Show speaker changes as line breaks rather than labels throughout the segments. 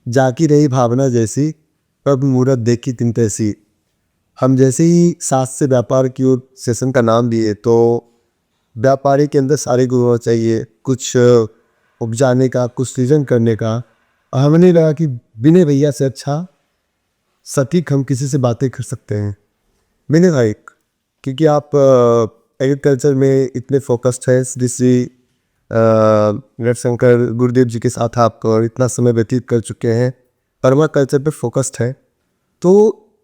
जाकी रही भावना जैसी, कब मुहूर्त देखी तिन तैसी। हम जैसे ही साथ से व्यापार की ओर सेशन का नाम दिए तो व्यापारी के अंदर सारे गुण होना चाहिए, कुछ उपजाने का, कुछ सृजन करने का। और हमें नहीं लगा कि विनय भैया से अच्छा सटीक हम किसी से बातें कर सकते हैं। विनय भाई, क्योंकि आप एग्रीकल्चर में इतने फोकस्ड हैं, श्री श्री रविशंकर गुरुदेव जी के साथ आप इतना समय व्यतीत कर चुके हैं, परमा कल्चर पे फोकस्ड है, तो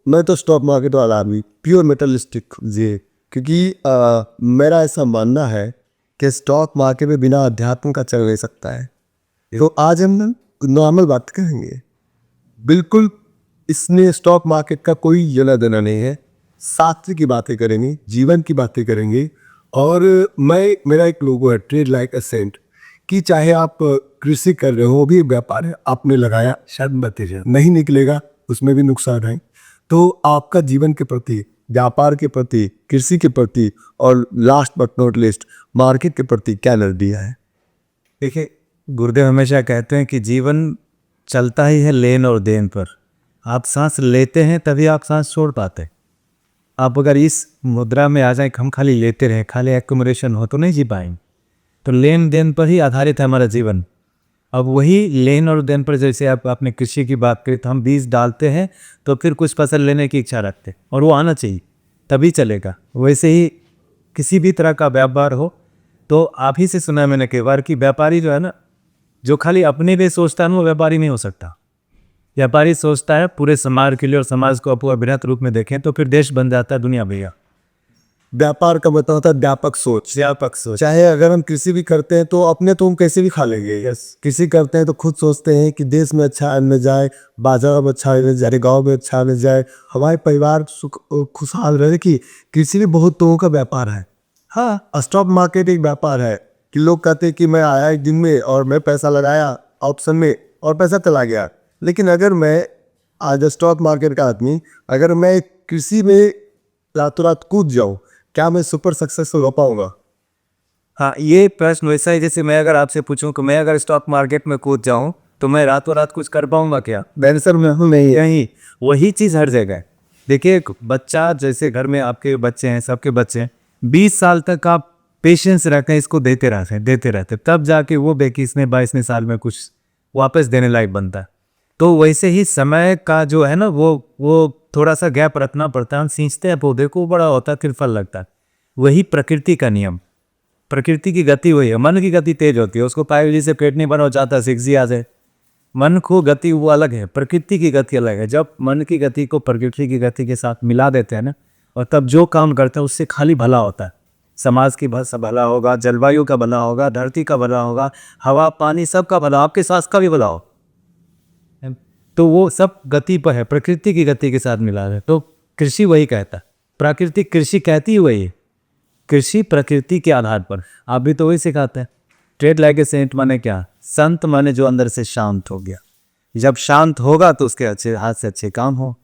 मैं तो स्टॉक मार्केट वाला आदमी, प्योर मेटलिस्टिक जी, क्योंकि मेरा ऐसा मानना है कि स्टॉक मार्केट में बिना अध्यात्म का चल नहीं सकता है। तो आज हम नॉर्मल बात करेंगे, बिल्कुल इसमें स्टॉक मार्केट का कोई लेना देना नहीं है, शास्त्र की बातें करेंगे, जीवन की बातें करेंगे। और मेरा एक लोगो है, ट्रेड लाइक अ सेंट, कि चाहे आप कृषि कर रहे हो, वो भी व्यापार है, आपने लगाया शायद नहीं निकलेगा, उसमें भी नुकसान है। तो आपका जीवन के प्रति, व्यापार के प्रति, कृषि के प्रति और last but not list market के प्रति क्या नजरिया है?
देखिए, गुरुदेव हमेशा कहते हैं कि जीवन चलता ही है लेन और देन पर। आप सांस लेते हैं तभी आप सांस छोड़ पाते हैं। आप अगर इस मुद्रा में आ जाए कि हम खाली लेते रहें, खाली एक्यूमुलेशन हो, तो नहीं जी पाएंगे। तो लेन देन पर ही आधारित है हमारा जीवन। अब वही लेन और देन पर, जैसे आपने कृषि की बात करी, तो हम बीज डालते हैं तो फिर कुछ फसल लेने की इच्छा रखते हैं और वो आना चाहिए तभी चलेगा। वैसे ही किसी भी तरह का व्यापार हो, तो आप ही से सुना है मैंने कई बार कि व्यापारी जो है ना, जो खाली अपने लिए सोचता है ना, वो व्यापारी नहीं हो सकता। व्यापारी सोचता है पूरे समाज के लिए, और समाज को अपने बृहत रूप में देखें तो फिर देश बन जाता है दुनिया भैया।
व्यापार का मतलब होता है व्यापक सोच।
व्यापक सोच।
चाहे अगर हम कृषि भी करते हैं तो अपने तो हम कैसे भी खा लेंगे। कृषि करते हैं तो खुद सोचते हैं कि देश में अच्छा अन्न जाए, बाजार में अच्छा अन्न जाए, गांव में अच्छा अन्न जाए, हमारे परिवार सुख खुशहाल रहे। कि कृषि भी बहुत लोगों का व्यापार है। हाँ, स्टॉक मार्केट एक व्यापार है कि लोग कहते हैं कि मैं आया एक दिन में और मैं पैसा लगाया ऑप्शन में और पैसा चला गया। लेकिन अगर मैं आज स्टॉक मार्केट का आदमी, अगर मैं कृषि में रातों रात कूद जाऊं, क्या मैं सुपर सक्सेसफुल हो पाऊंगा?
हाँ, ये प्रश्न वैसा ही जैसे मैं अगर आपसे पूछूं कि मैं अगर स्टॉक मार्केट में कूद जाऊं तो मैं रातों रात कुछ कर पाऊंगा क्या?
आंसर में हूं नहीं है।
यही वही चीज़ हर जगह है। देखिए, एक बच्चा, जैसे घर में आपके बच्चे हैं, सबके बच्चे हैं, 20 साल तक आप पेशेंस रखें, इसको देते रहते, तब जाके वो 21वें 22वें साल में कुछ वापस देने लायक बनता है। तो वैसे ही समय का जो है ना, वो थोड़ा सा गैप रखना पड़ता है। हम सींचते हैं पौधे को, बड़ा होता है, फिर फल लगता है। वही प्रकृति का नियम, प्रकृति की गति वही है। मन की गति तेज होती है, उसको पायल जी से पेट नहीं बना हो जाता, 6G आ जाए। मन को गति वो अलग है, प्रकृति की गति अलग है। जब मन की गति को प्रकृति की गति के साथ मिला देते हैं ना, और तब जो काम करते हैं उससे खाली भला होता है। समाज की भला होगा, जलवायु का भला होगा, धरती का भला होगा, हवा पानी सबका भला, आपके सांस का भी भला हो। तो वो सब गति पर है, प्रकृति की गति के साथ मिला है। तो कृषि वही कहता है, प्राकृतिक कृषि कहती ही वही है। कृषि प्रकृति के आधार पर, आप भी तो वही सिखाते हैं। ट्रेड लाइक ए सेंट माने क्या? संत माने जो अंदर से शांत हो गया। जब शांत होगा तो उसके अच्छे हाथ से अच्छे काम हो,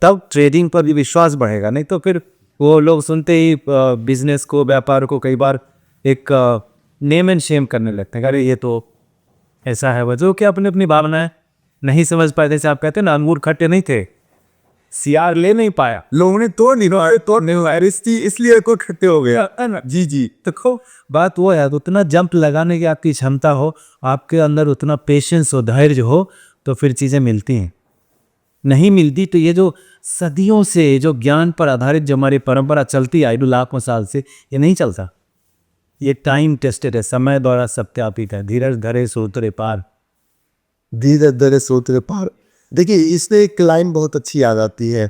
तब ट्रेडिंग पर भी विश्वास बढ़ेगा। नहीं तो फिर वो लोग सुनते ही बिजनेस को, व्यापार को कई बार एक नेम एंड शेम करने लगते हैं। अरे ये तो ऐसा है, वह कि अपनी अपनी भावनाएं नहीं समझ पाए। जैसे आप कहते हैं ना, अंगूर खट्टे नहीं थे, सियार ले नहीं पाया,
लोगों ने तोड़ नहीं पाया, इसलिए को खट्टे हो गया।
जी जी। तो बात वो है, उतना जंप लगाने की आपकी क्षमता हो, आपके अंदर उतना पेशेंस हो, धैर्य हो, तो फिर चीज़ें मिलती हैं। नहीं मिलती तो ये जो सदियों से जो ज्ञान पर आधारित जो हमारी परंपरा चलती आई लाखों साल से, ये नहीं चलता। ये टाइम टेस्टेड है, समय द्वारा सत्यापित है। धीरज धरे सो उतरे पार।
धीरज धरे सो उतरे पार। देखिए, इससे एक लाइन बहुत अच्छी याद आती है।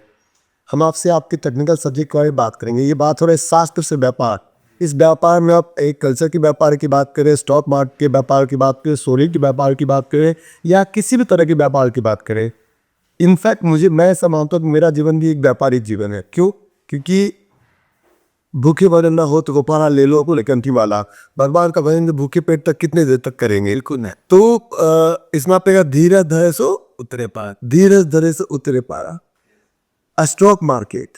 हम आपसे आपके टेक्निकल सब्जेक्ट के बारे में बात करेंगे। ये बात हो रहा है शास्त्र से व्यापार। इस व्यापार में आप एक कल्चर के व्यापार की बात करें, स्टॉक मार्केट के व्यापार की बात करें, सोने के व्यापार की बात करें, या किसी भी तरह के व्यापार की बात करें। इनफैक्ट मैं ऐसा मानता हूँ कि मेरा जीवन भी एक व्यापारिक जीवन है। क्यों? क्योंकि भूखे भजन ना हो तो गोपाला ले लो को लेकिन वाला, भगवान का भजन भूखे पेट तक कितने देर तक करेंगे? बिल्कुल नहीं। तो इसमें आपका धीरज धरे सो
उतरे पार।
धीरज धरे से उतरे पारा। स्टॉक मार्केट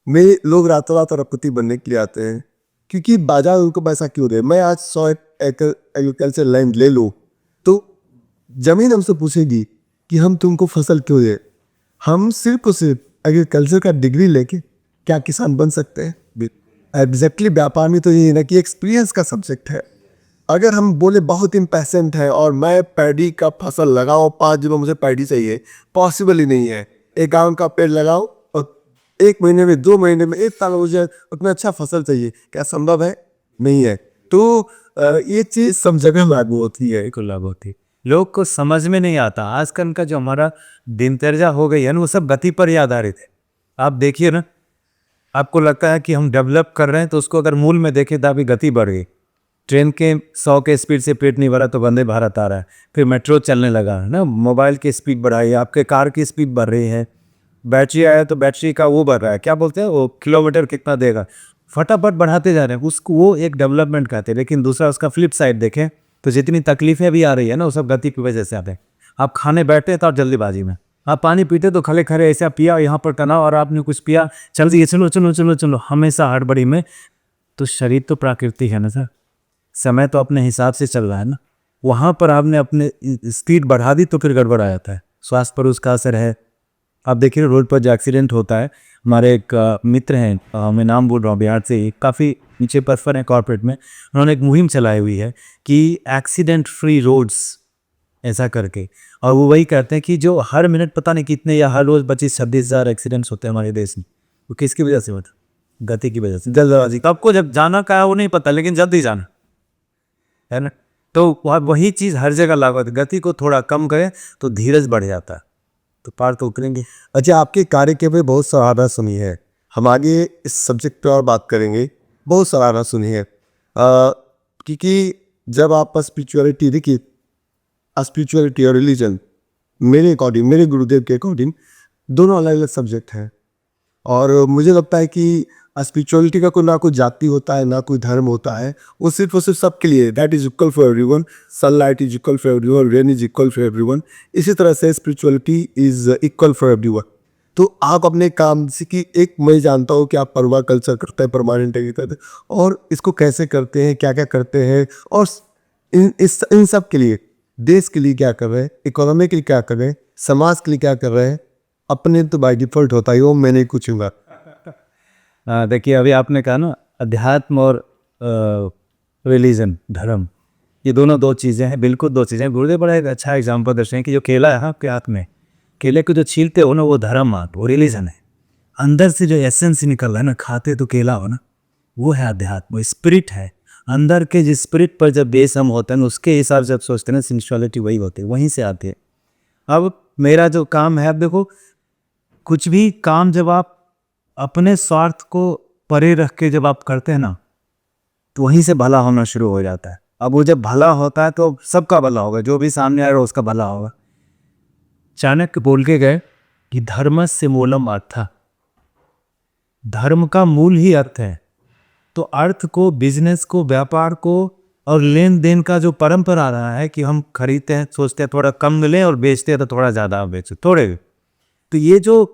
में लोग रातों रात अरबपति बनने के लिए आते हैं, क्योंकि बाजार उनको पैसा क्यों दे। मैं आज 100 एकड़ एग्रीकल्चर लैंड ले लूँ तो जमीन हमसे पूछेगी कि हम तुमको फसल क्यों दे, हम सिर्फ और सिर्फ एग्रीकल्चर का डिग्री लेके क्या किसान बन सकते हैं? एग्जैक्टली व्यापार में तो ये है ना कि एक्सपीरियंस का सब्जेक्ट है। अगर हम बोले बहुत इम्पैशेंट है और मैं पैडी का फसल लगाऊं 5 दिन में मुझे पैडी चाहिए, पॉसिबल ही नहीं है। एक आम का पेड़ लगाओ और 1 महीने में 2 महीने में 1 साल में मुझे उतना अच्छा फसल चाहिए, क्या संभव है? नहीं है। तो ये चीज़ सब जगह लागू होती है।
बिल्कुल लागू होती है। लोग को समझ में नहीं आता। आजकल का जो हमारा दिनचर्या हो गई है ना, वो सब गति पर ही आधारित है। आप देखिए ना, आपको लगता है कि हम डेवलप कर रहे हैं, तो उसको अगर मूल में देखें तो अभी गति बढ़ गई। ट्रेन के 100 के स्पीड से पेट नहीं भरा तो वंदे भारत आ रहा है, फिर मेट्रो चलने लगा है ना, मोबाइल की स्पीड बढ़ाई, आपके कार की स्पीड बढ़ रही है, बैटरी आया तो बैटरी का वो बढ़ रहा है, क्या बोलते हैं वो, किलोमीटर कितना देगा, फटाफट बढ़ाते जा रहे हैं उसको, वो एक डेवलपमेंट कहते हैं। लेकिन दूसरा उसका फ्लिप साइड देखें तो जितनी तकलीफें भी आ रही है ना, वो सब गति की वजह से आते हैं। आप खाने बैठे तो आप जल्दीबाजी में, आप पानी पीते तो खड़े खड़े ऐसा पिया, यहाँ पर टना और आपने कुछ पिया, चल दिए चलो चलो चलो चलो, हमेशा हड़बड़ी में। तो शरीर तो प्राकृतिक है ना सर, समय तो अपने हिसाब से चल रहा है ना, वहाँ पर आपने अपने स्पीड बढ़ा दी तो फिर गड़बड़ आ जाता है, स्वास्थ्य पर उसका असर है। आप देखिए रोड पर जो एक्सीडेंट होता है, हमारे एक मित्र हैं, मैं नाम बोल रहा हूँ, बिहार से, काफ़ी नीचे पद पर हैं कॉर्पोरेट में, उन्होंने एक मुहिम चलाई हुई है कि एक्सीडेंट फ्री रोड्स ऐसा करके, और वो वही कहते हैं कि जो हर मिनट पता नहीं कितने या हर रोज़ 25-26 हज़ार एक्सीडेंट्स होते हैं हमारे देश में, वो किसकी वजह से होता है? गति की वजह से, जल्दबाजी। तो आपको जब जाना का है वो नहीं पता, लेकिन जल्दी जाना है ना, तो वही चीज़ हर जगह लागू होती है। गति को थोड़ा कम करें तो धीरज बढ़ जाता है, तो पार तो उतरेंगे।
अच्छा, आपके कार्य के पे बहुत सराहना सुनी है, हम आगे इस सब्जेक्ट पे और बात करेंगे। बहुत सराहना सुनी है क्योंकि जब आप स्पिरिचुअलिटी देखिए, स्पिरिचुअलिटी और रिलीजन मेरे अकॉर्डिंग, मेरे गुरुदेव के अकॉर्डिंग दोनों अलग अलग सब्जेक्ट हैं। और मुझे लगता है कि स्पिरिचुअलिटी का कोई ना कोई जाति होता है, ना कोई धर्म होता है, वो सिर्फ और सिर्फ सबके लिए, that is equal for everyone. Sunlight is equal for everyone, rain is equal for everyone. इसी तरह से spirituality is equal for everyone. तो आप अपने काम से कि एक, मैं जानता हूँ कि आप परवा कल्चर करते हैं, परमानेंट करते हैं, और इसको कैसे करते हैं, क्या क्या करते हैं, और इन सब के लिए देश के लिए क्या कर रहे हैं, इकोनॉमी के लिए क्या कर रहे हैं, समाज के लिए क्या कर रहे हैं, अपने तो बाय डिफॉल्ट होता ही वो मैं नहीं पूछूंगा।
देखिए अभी आपने कहा ना, अध्यात्म और रिलीजन, धर्म, ये दोनों दो चीज़ें हैं, बिल्कुल दो चीज़ें। गुरुदेव बड़ा एक अच्छा एग्जाम्पल दर्शाएं कि जो केला है आपके हाथ में, केले को जो छीलते हो ना, वो धर्म आत, वो रिलीजन है। अंदर से जो एसेंस निकल रहा है ना, खाते तो केला हो ना, वो है अध्यात्म, वो स्पिरिट है। अंदर के जिस स्पिरिट पर जब बेस हम होते हैं, उसके हिसाब से जब सोचते हैं ना, सेंसुअलिटी वही होती है, वहीं से आती है। अब मेरा जो काम है, अब देखो, कुछ भी काम जब आप अपने स्वार्थ को परे रख के जब आप करते हैं ना, तो वहीं से भला होना शुरू हो जाता है। अब वो जब भला होता है तो सबका भला होगा, जो भी सामने आ रहा है उसका भला होगा। चाणक्य बोल के गए कि धर्मस्य मूलम अर्थ, धर्म का मूल ही अर्थ है। तो अर्थ को, बिजनेस को, व्यापार को और लेन देन का जो परंपरा रहा है कि हम खरीदते हैं, सोचते हैं थोड़ा कम मिले, और बेचते हैं तो थोड़ा ज़्यादा बेचो थोड़े, तो ये जो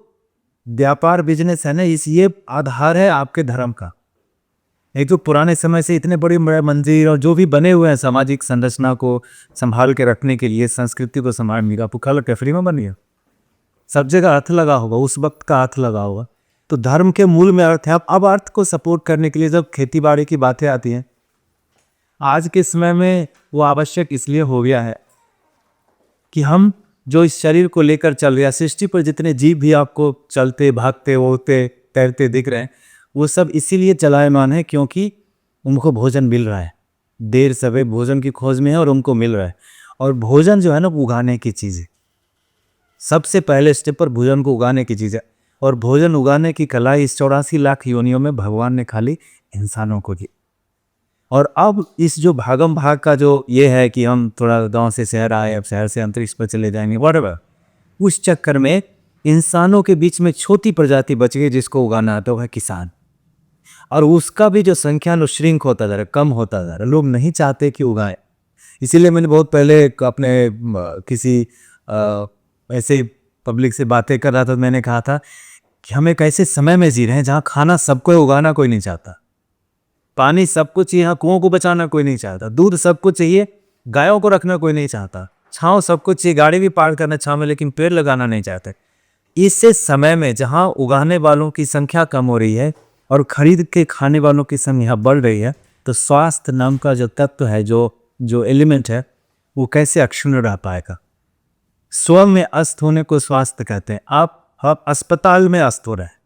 व्यापार बिजनेस है ना, ये आधार है आपके धर्म का। एक तो पुराने समय से इतने बड़े बड़े मंदिर और जो भी बने हुए हैं सामाजिक संरचना को संभाल के रखने के लिए, संस्कृति को संभालने का, पुखल कैफरी में बनी है, सब जगह अर्थ लगा होगा, उस वक्त का अर्थ लगा होगा। तो धर्म के मूल में अर्थ है। अब अर्थ को सपोर्ट करने के लिए जब खेती बाड़ी की बातें आती हैं, आज के समय में वो आवश्यक इसलिए हो गया है कि हम जो इस शरीर को लेकर चल रहे हैं, सृष्टि पर जितने जीव भी आपको चलते, भागते, उड़ते, तैरते दिख रहे हैं, वो सब इसीलिए चलायमान है क्योंकि उनको भोजन मिल रहा है। देर सवेर भोजन की खोज में है और उनको मिल रहा है। और भोजन जो है ना, उगाने की चीज़ है। सबसे पहले स्टेप पर भोजन को उगाने की चीज़ है। और भोजन उगाने की कला इस 84 लाख योनियों में भगवान ने खाली इंसानों को दी। और अब इस जो भागम भाग का जो ये है कि हम थोड़ा गांव से शहर आए, अब शहर से अंतरिक्ष पर चले जाएंगे, व्हाटएवर, उस चक्कर में इंसानों के बीच में छोटी प्रजाति बच गई जिसको उगाना आता है किसान। और उसका भी जो संख्या नो श्रिंक होता जा रहा है, कम होता जा रहा है। लोग नहीं चाहते कि उगाएं। इसीलिए मैंने बहुत पहले अपने किसी ऐसे पब्लिक से बातें कर रहा था, तो मैंने कहा था कि हम एक ऐसे समय में जी रहे हैं जहाँ खाना सबको उगाना कोई नहीं चाहता, पानी सबको चाहिए, यहाँ कुओं को बचाना कोई नहीं चाहता, दूध सबको चाहिए, गायों को रखना कोई नहीं चाहता, छाँव सब कुछ चाहिए, गाड़ी भी पार्क करना छाँव में, लेकिन पेड़ लगाना नहीं चाहते। इससे समय में जहाँ उगाने वालों की संख्या कम हो रही है और खरीद के खाने वालों की संख्या बढ़ रही है, तो स्वास्थ्य नाम का जो तत्व है, जो जो एलिमेंट है, वो कैसे अक्षुण्ण रह पाएगा। स्व में अस्त होने को स्वास्थ्य कहते हैं। आप अस्पताल में अस्त हो रहे हैं,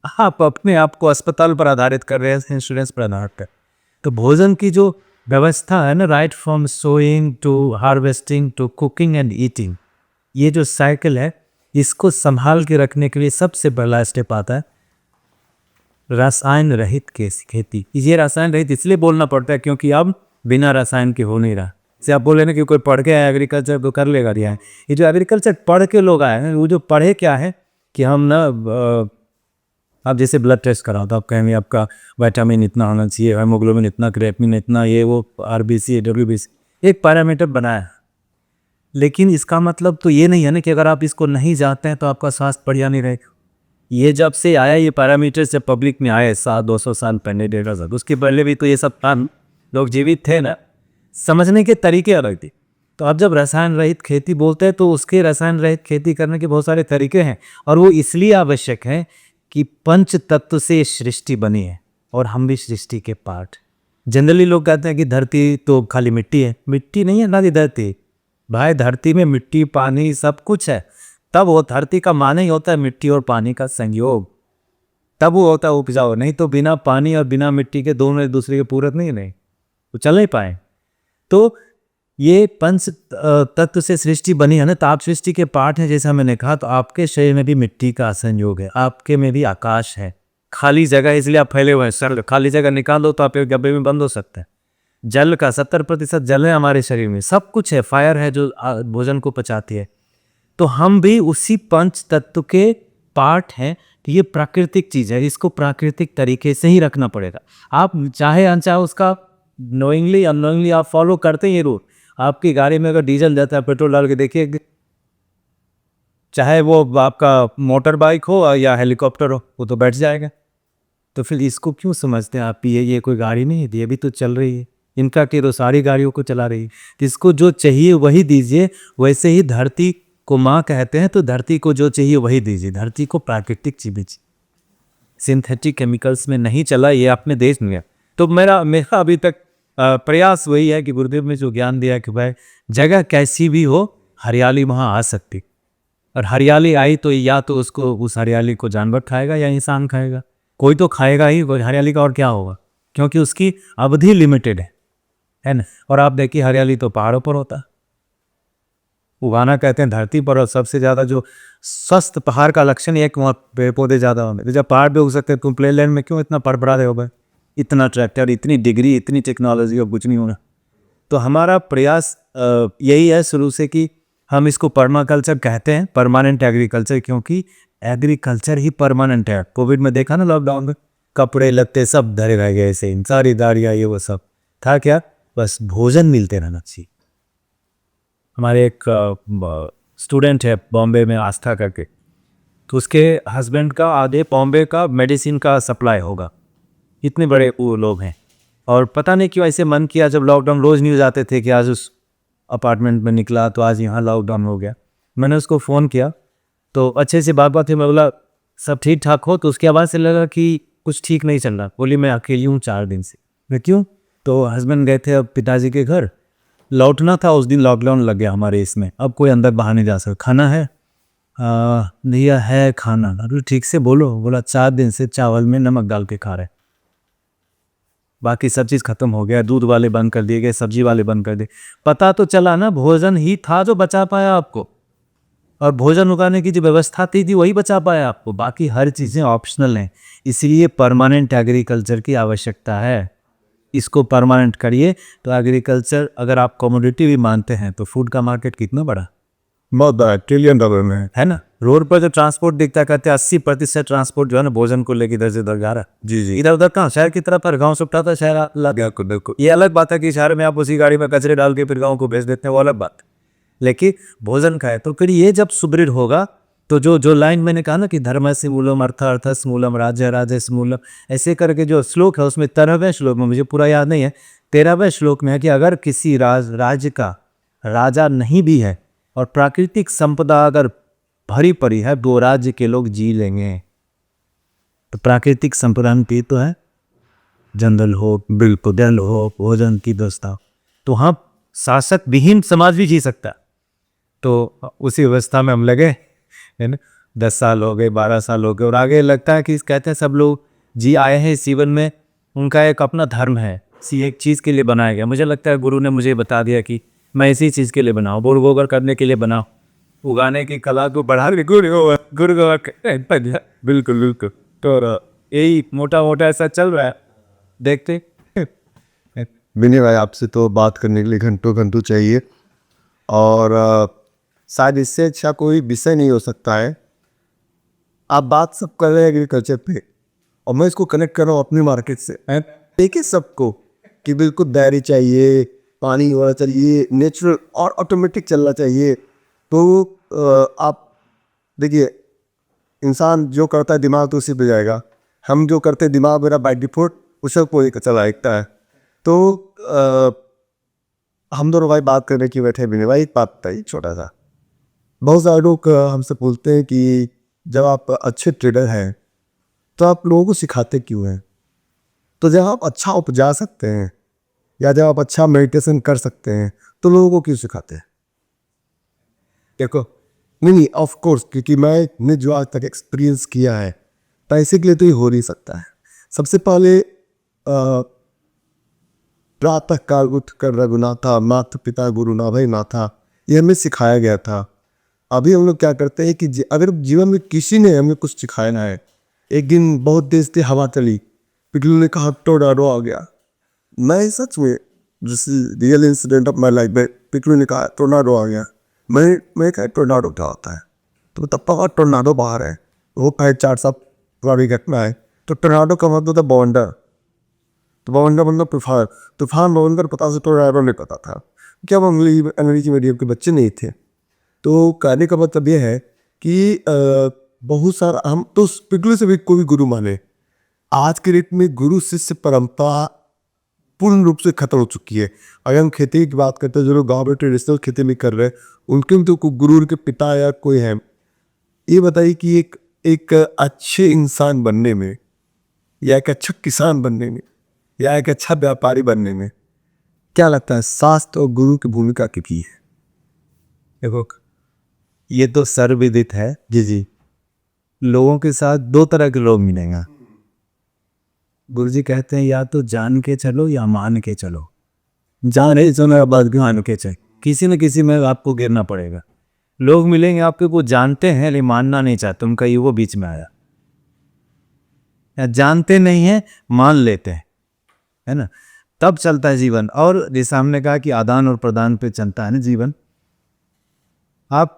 आप अपने आप को अस्पताल पर आधारित कर रहे हैं, इंश्योरेंस पर आधारित कर। तो भोजन की जो व्यवस्था है ना, right from sowing to harvesting to cooking and eating, ये जो साइकिल है, इसको संभाल के रखने के लिए सबसे पहला स्टेप आता है रसायन रहित खेती। ये रसायन रहित इसलिए बोलना पड़ता है क्योंकि अब बिना रसायन के हो नहीं रहा। जैसे आप बोले ना कि कोई पढ़ के आया एग्रीकल्चर तो कर लेगा रिया, ये जो एग्रीकल्चर पढ़ के लोग आए हैं, वो जो पढ़े क्या है कि हम ना आप जैसे ब्लड टेस्ट कराओ तो आप कहेंगे आपका विटामिन इतना होना चाहिए, हेमोग्लोबिन इतना, क्रेपमिन इतना, ये वो आरबीसी डब्ल्यूबीसी, एक पैरामीटर बनाया। लेकिन इसका मतलब तो ये नहीं है ना कि अगर आप इसको नहीं जानते हैं तो आपका स्वास्थ्य बढ़िया नहीं रहेगा। ये जब से आया, ये पैरामीटर्स जब पब्लिक में आए 200 साल पहले, 150 साल, उसके पहले भी तो ये सब था, लोग जीवित थे ना, समझने के तरीके अलग थे। तो अब जब रसायन रहित खेती बोलते हैं तो उसके रसायन रहित खेती करने के बहुत सारे तरीके हैं, और वो इसलिए आवश्यक है कि पंच तत्व से सृष्टि बनी है और हम भी सृष्टि के पार्ट। जनरली लोग कहते हैं कि धरती तो खाली मिट्टी है, मिट्टी नहीं है ना दी धरती भाई, धरती में मिट्टी पानी सब कुछ है। तब वो धरती का माने ही होता है मिट्टी और पानी का संयोग, तब वो होता है उपजाऊ। नहीं तो बिना पानी और बिना मिट्टी के दोनों एक दूसरे के पूरक नहीं वो चल नहीं पाए। तो ये पंच तत्व से सृष्टि बनी है ना, तो आप सृष्टि के पार्ट हैं जैसा मैंने कहा। तो आपके शरीर में भी मिट्टी का संयोग है, आपके में भी आकाश है, खाली जगह इसलिए आप फैले हुए हैं। सर खाली जगह निकाल दो तो आप एक डब्बे में बंद हो सकते हैं। जल का 70% जल है हमारे शरीर में, सब कुछ है, फायर है जो भोजन को पचाती है। तो हम भी उसी पंच तत्व के पार्ट हैं। तो ये प्राकृतिक चीज़ है, इसको प्राकृतिक तरीके से ही रखना पड़ेगा। आप चाहे अनचाहे उसका नोइंगली अननोइंगली आप फॉलो करते हैं ये रूल। आपकी गाड़ी में अगर डीजल जाता है, पेट्रोल डाल के देखिए, चाहे वो आपका मोटर बाइक हो या हेलीकॉप्टर हो, वो तो बैठ जाएगा। तो फिर इसको क्यों समझते हैं आप ये कोई गाड़ी नहीं है, ये भी तो चल रही है। इनफैक्ट ये तो सारी गाड़ियों को चला रही है। तो इसको जो चाहिए वही दीजिए। वैसे ही धरती को माँ कहते हैं, तो धरती को जो चाहिए वही दीजिए। धरती को प्राकृतिक चीज़ें, सिंथेटिक केमिकल्स में नहीं चला, ये अपने देश में है। तो मेरा अभी तक प्रयास वही है कि गुरुदेव ने जो ज्ञान दिया कि भाई जगह कैसी भी हो, हरियाली वहाँ आ सकती, और हरियाली आई तो या तो उसको, उस हरियाली को जानवर खाएगा या इंसान खाएगा, कोई तो खाएगा ही हरियाली का, और क्या होगा, क्योंकि उसकी अवधि लिमिटेड है ना। और आप देखिए हरियाली तो पहाड़ों पर होता है, उगाना कहते हैं धरती पर। और सबसे ज़्यादा जो स्वस्थ पहाड़ का लक्षण है कि वहाँ पेड़ पौधे ज़्यादा होंगे। तो जब पहाड़ पे उग सकते हैं, तुम प्ले लैंड में क्यों इतना पड़पड़ा रहे हो भाई, इतना ट्रैक्टर, इतनी डिग्री, इतनी टेक्नोलॉजी, और कुछ नहीं होना। तो हमारा प्रयास यही है शुरू से कि हम इसको पर्माकल्चर कहते हैं, परमानेंट एग्रीकल्चर, क्योंकि एग्रीकल्चर ही परमानेंट है। कोविड में देखा ना, लॉकडाउन में कपड़े लत्ते सब धरे रह गए, ऐसे सारी दाड़ियाँ ये वो सब था, क्या बस भोजन मिलते रहना चाहिए। हमारे एक स्टूडेंट है बॉम्बे में, आस्था करके, तो उसके हस्बैंड का आधे बॉम्बे का मेडिसिन का सप्लाई होगा, इतने बड़े वो लोग हैं। और पता नहीं क्यों ऐसे मन किया, जब लॉकडाउन रोज़ न्यूज़ आते थे कि आज उस अपार्टमेंट में निकला तो आज यहाँ लॉकडाउन हो गया। मैंने उसको फ़ोन किया तो अच्छे से बात थी, मैं बोला सब ठीक ठाक हो, तो उसकी आवाज़ से लगा कि कुछ ठीक नहीं चल रहा। बोली मैं अकेली हूँ 4 दिन से। मैं क्यों? तो हस्बैंड गए थे अब पिताजी के घर, लौटना था, उस दिन लॉकडाउन लग गया हमारे इसमें, अब कोई अंदर बाहर नहीं जा सकता। खाना है? भैया है खाना। अरे ठीक से बोलो। बोला 4 दिन से चावल में नमक डाल के खा रहे, बाकी सब चीज़ खत्म हो गया, दूध वाले बंद कर दिए गए, सब्जी वाले बंद कर दिए। पता तो चला ना, भोजन ही था जो बचा पाया आपको, और भोजन उगाने की जो व्यवस्था थी वही बचा पाया आपको, बाकी हर चीज़ें ऑप्शनल हैं। इसलिए परमानेंट एग्रीकल्चर की आवश्यकता है, इसको परमानेंट करिए। तो एग्रीकल्चर, अगर आप कमोडिटी भी मानते हैं, तो फूड का मार्केट कितना बड़ा,
बहुत बड़ा, $1 ट्रिलियन में
है ना। रोड पर जो ट्रांसपोर्ट दिखता, कहते हैं 80% ट्रांसपोर्ट जो है ना भोजन को लेकर इधर से उधर जा रहा है।
जी
इधर उधर कहाँ, शहर की तरफ, पर गाँव से उठा था शहर अलग।
बिल्कुल।
ये अलग बात है कि शहर में आप उसी गाड़ी में कचरे डाल के फिर गाँव को भेज देते हैं, वो अलग बात है। लेकिन भोजन खाए तो फिर ये जब सुदृढ़ होगा, तो जो लाइन मैंने कहा ना कि धर्मस्य मूलम अर्थ अर्थस्य मूलम राज्य राजस्य मूलम, ऐसे करके जो श्लोक है उसमें 13वें श्लोक में, मुझे पूरा याद नहीं है, 13वें श्लोक में है कि अगर किसी राज्य का राजा नहीं भी है और प्राकृतिक संपदा अगर भरी पड़ी है, दो राज्य के लोग जी लेंगे। तो प्राकृतिक संपदा पे तो है, जंगल हो, बिल्कुल जल हो, भोजन की व्यवस्था हो, तो हाँ शासक विहीन समाज भी जी सकता। तो उसी अवस्था में हम लगे, है ना। 10 साल हो गए, 12 साल हो गए, और आगे लगता है कि कहते हैं सब लोग जी आए हैं इस जीवन में, उनका एक अपना धर्म है, सी एक चीज़ के लिए बनाया गया। मुझे लगता है गुरु ने मुझे बता दिया कि मैं इसी चीज़ के लिए बनाऊँ, बोर गोबर करने के लिए बनाऊँ, उगाने की कला को बढ़ा गुरु बिल्कुल बिल्कुल। तो यही मोटा मोटा ऐसा चल रहा है, देखते।
विनय भाई, आपसे तो बात करने के लिए घंटों घंटों चाहिए, और शायद इससे अच्छा कोई विषय नहीं हो सकता है। आप बात सब कर रहे हैं एग्रीकल्चर पे, और मैं इसको कनेक्ट कर रहा हूँ अपनी मार्केट से। देखिए सबको कि बिल्कुल डेयरी चाहिए, पानी होना चाहिए, नेचुरल और ऑटोमेटिक चलना चाहिए। तो आप देखिए, इंसान जो करता है दिमाग तो उसी पे जाएगा, हम जो करते हैं दिमाग मेरा बाय डिफॉल्ट उसे को ही चला एकता है। तो हम दोनों भाई बात करने की बैठे भी नहीं भाई, एक बात बताइए छोटा सा। बहुत सारे लोग हमसे बोलते हैं कि जब आप अच्छे ट्रेडर हैं तो आप लोगों को सिखाते क्यों हैं? तो जब आप अच्छा उपजा सकते हैं या जब आप अच्छा मेडिटेशन कर सकते हैं तो लोगों को क्यों सिखाते हैं? देखो, नहीं ऑफ कोर्स, क्योंकि मैंने जो आज तक एक्सपीरियंस किया है, पैसे के लिए तो ये हो नहीं सकता है। सबसे पहले प्रातः काल उठ कर रघुनाथा, माता पिता गुरु ना भाई नाथा, ये हमें सिखाया गया था। अभी हम लोग क्या करते हैं कि अगर जीवन में किसी ने हमें कुछ सिखाया है, एक दिन बहुत तेज थी हवा चली, पिगलू ने कहा टोर्नाडो आ गया। मैं सच में this real incident of my life में, पिगलू ने कहा टोर्नाडो आ गया। मैं कहा टोर्नाडो क्या होता है? तो तब तक टोर्नाडो बाहर है, वो कहे 4 साल पुरानी घटना है। तो टोर्नाडो का मतलब था बवंडर, तो बवंडर मतलब तूफान, तूफान बवंडर पता से टोर्नाडो नहीं पता था। क्या वो अंग्रेजी मीडियम के बच्चे नहीं थे? तो कहने का मतलब ये है कि बहुत सारा हम तो पिगलू से भी कोई गुरु माने, आज के डेट में गुरु शिष्य परंपरा पूर्ण रूप से खत्म हो चुकी है। अगर हम खेती की बात करते हैं, जो लोग गाँव में ट्रेडिशनल खेती में कर रहे हैं, उनके में तो गुरु के पिता या कोई है। ये बताइए कि एक अच्छे इंसान बनने में, या एक अच्छा किसान बनने में, या एक अच्छा व्यापारी बनने में क्या लगता है शास्त्र और गुरु की भूमिका कितनी है?
देखो, ये तो सर्वविदित है
जी जी।
लोगों के साथ 2 तरह के लोग मिलेंगे। गुरुजी कहते हैं या तो जान के चलो या मान के चलो। जाने चलो बाद मान के चल, किसी न किसी में आपको गिरना पड़ेगा। लोग मिलेंगे आपके को जानते हैं लेकिन मानना नहीं चाहते, उनका ईगो बीच में आया। या जानते नहीं हैं, मान लेते हैं, है ना, तब चलता है जीवन। और जैसे हमने कहा कि आदान और प्रदान पे चलता है ना जीवन। आप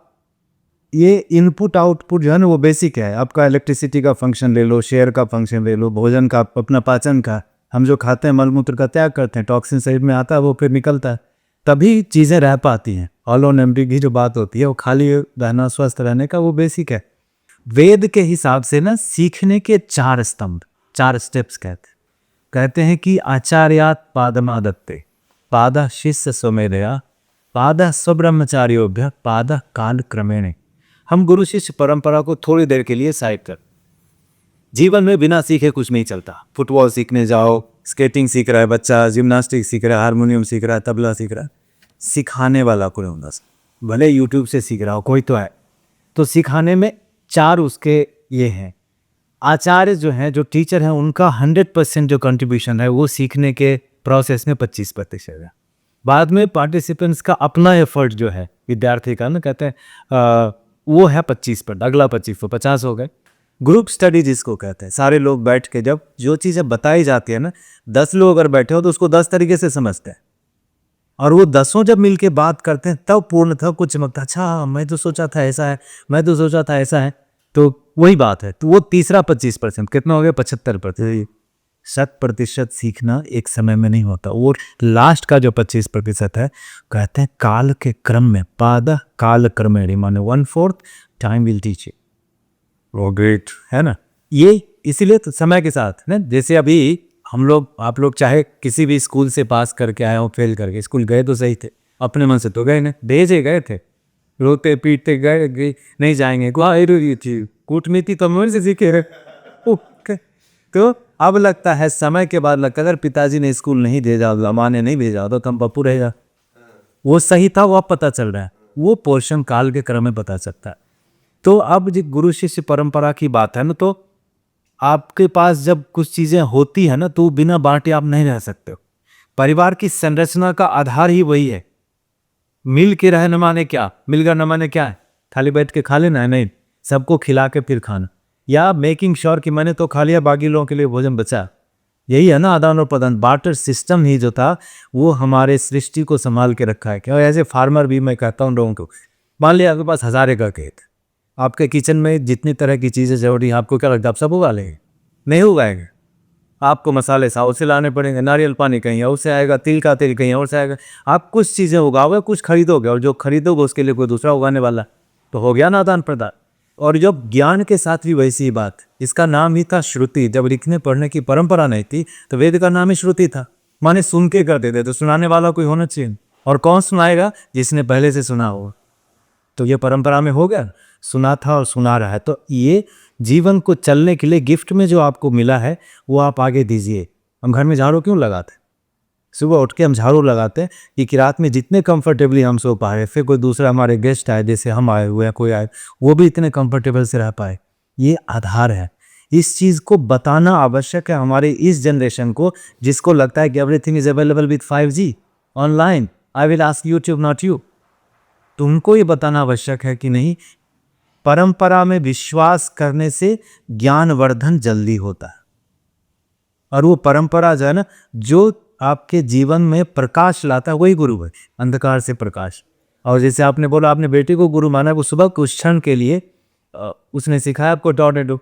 ये इनपुट आउटपुट जो है ना वो बेसिक है। आपका इलेक्ट्रिसिटी का फंक्शन ले लो, शेयर का फंक्शन ले लो, भोजन का, अपना पाचन का, हम जो खाते हैं मलमूत्र का त्याग करते हैं, टॉक्सिन शरीर में आता है, वो फिर निकलता है, तभी चीज़ें रह पाती हैं। ऑल ऑन एम्प्टी की जो बात होती है वो खाली रहना, स्वस्थ रहने का, वो बेसिक है। वेद के हिसाब से ना सीखने के 4 स्तंभ, 4 स्टेप्स कहते हैं कि आचार्यात पादमादत्ते, पाद शिष्य स्वमेधया, पाद स्वब्रह्मचार्योभ्य, पाद काल क्रमेण। हम गुरु शिष्य परंपरा को थोड़ी देर के लिए साइड कर, जीवन में बिना सीखे कुछ नहीं चलता। फुटबॉल सीखने जाओ, स्केटिंग सीख रहा है बच्चा, जिम्नास्टिक सीख रहा है, हारमोनियम सीख रहा है, तबला सीख रहा है, सिखाने वाला कोई होगा, भले यूट्यूब से सीख रहा हो कोई तो है। तो सिखाने में 4 उसके ये हैं। आचार्य जो हैं, जो टीचर हैं, उनका 100% जो कंट्रीब्यूशन है वो सीखने के प्रोसेस में 25% है। बाद में पार्टिसिपेंट्स का अपना एफर्ट जो है विद्यार्थी का ना, कहते हैं वो है 25%, अगला 25 तो 50 हो गए। ग्रुप स्टडी जिसको कहते हैं, सारे लोग बैठ के जब जो चीज़ें बताई जाती है ना, 10 लोग अगर बैठे हो तो उसको 10 तरीके से समझते हैं, और वो 10 जब मिलके बात करते हैं तब पूर्णतः कुछ चमकता है। अच्छा, मैं तो सोचा था ऐसा है, मैं तो सोचा था ऐसा है, तो वही बात है। तो वो तीसरा 25% कितना हो गया? 75%। 100% सीखना एक समय में नहीं होता। और लास्ट का जो 25% है, कहते हैं काल के क्रम में, पाद काल क्रमेण, माने 1/4 टाइम विल टीच यू। वो ग्रेट है ना। ये इसीलिए तो समय के साथ ना, जैसे अभी हम लोग, आप लोग चाहे किसी भी स्कूल से पास करके आए हो, फेल करके, स्कूल गए तो सही थे, अपने मन से तो गए नहीं, भेजे गए थे, रोते पीटते गए नहीं जाएंगे, कूटनीति तो मेरे से सीखे रहे। ओके। तो अब लगता है समय के बाद लगता है अगर पिताजी ने स्कूल नहीं भेजा, माँ ने नहीं भेजा तो कम पप्पू रहेगा। वो सही था, वो अब पता चल रहा है, वो पोर्शन काल के क्रम में पता चलता है। तो अब जो गुरु शिष्य परंपरा की बात है ना, तो आपके पास जब कुछ चीजें होती है ना, तो बिना बांटे आप नहीं रह सकते हो। परिवार की संरचना का आधार ही वही है। मिल के रहने माने क्या, मिलकर न माने क्या है, खाली बैठ के खा लेना है, नहीं, सबको खिला के फिर खाना, या मेकिंग श्योर कि मैंने तो खा लिया, बाकी लोगों के लिए भोजन बचा। यही है ना आदान और प्रदान। बार्टर सिस्टम ही जो था वो हमारे सृष्टि को संभाल के रखा है। क्या एज ए फार्मर भी मैं कहता हूँ लोगों को, मान लिया आपके पास 1000 एकड़ खेत, आपके किचन में जितनी तरह की चीज़ें जरूरी हैं, आपको क्या लगता है आप सब उगा लेंगे? नहीं उगाएंगे। आपको मसाले साउथ से लाने पड़ेंगे, नारियल पानी कहीं और से आएगा, तिल का तेल कहीं और से आएगा। आप कुछ चीज़ें उगाओगे, कुछ खरीदोगे, और जो खरीदोगे उसके लिए कोई दूसरा उगाने वाला, तो हो गया ना आदान प्रदान। और जब ज्ञान के साथ भी वैसी ही बात, इसका नाम ही था श्रुति। जब लिखने पढ़ने की परंपरा नहीं थी तो वेद का नाम ही श्रुति था, माने सुन के करते थे, तो सुनाने वाला कोई होना चाहिए। और कौन सुनाएगा? जिसने पहले से सुना हो। तो ये परंपरा में हो गया, सुना था और सुना रहा है। तो ये जीवन को चलने के लिए गिफ्ट में जो आपको मिला है वो आप आगे दीजिए। हम घर में झाड़ू क्यों लगाते? सुबह उठ के हम झाड़ू लगाते हैं कि रात में जितने कंफर्टेबली हम सो पाए, फिर कोई दूसरा हमारे गेस्ट आए, जैसे हम आए हुए हैं, कोई आए, वो भी इतने कंफर्टेबल से रह पाए। ये आधार है। इस चीज़ को बताना आवश्यक है हमारे इस जनरेशन को, जिसको लगता है कि everything is available with 5G online, I will ask YouTube not you. तुमको ये बताना आवश्यक है कि नहीं, परंपरा में विश्वास करने से ज्ञानवर्धन जल्दी होता है। और वो परंपरा जो है ना, जो आपके जीवन में प्रकाश लाता है, वही गुरु है, अंधकार से प्रकाश। और जैसे आपने बोला आपने बेटी को गुरु माना, वो सुबह कुछ क्षण के लिए उसने सिखाया आपको टॉर्नेडो।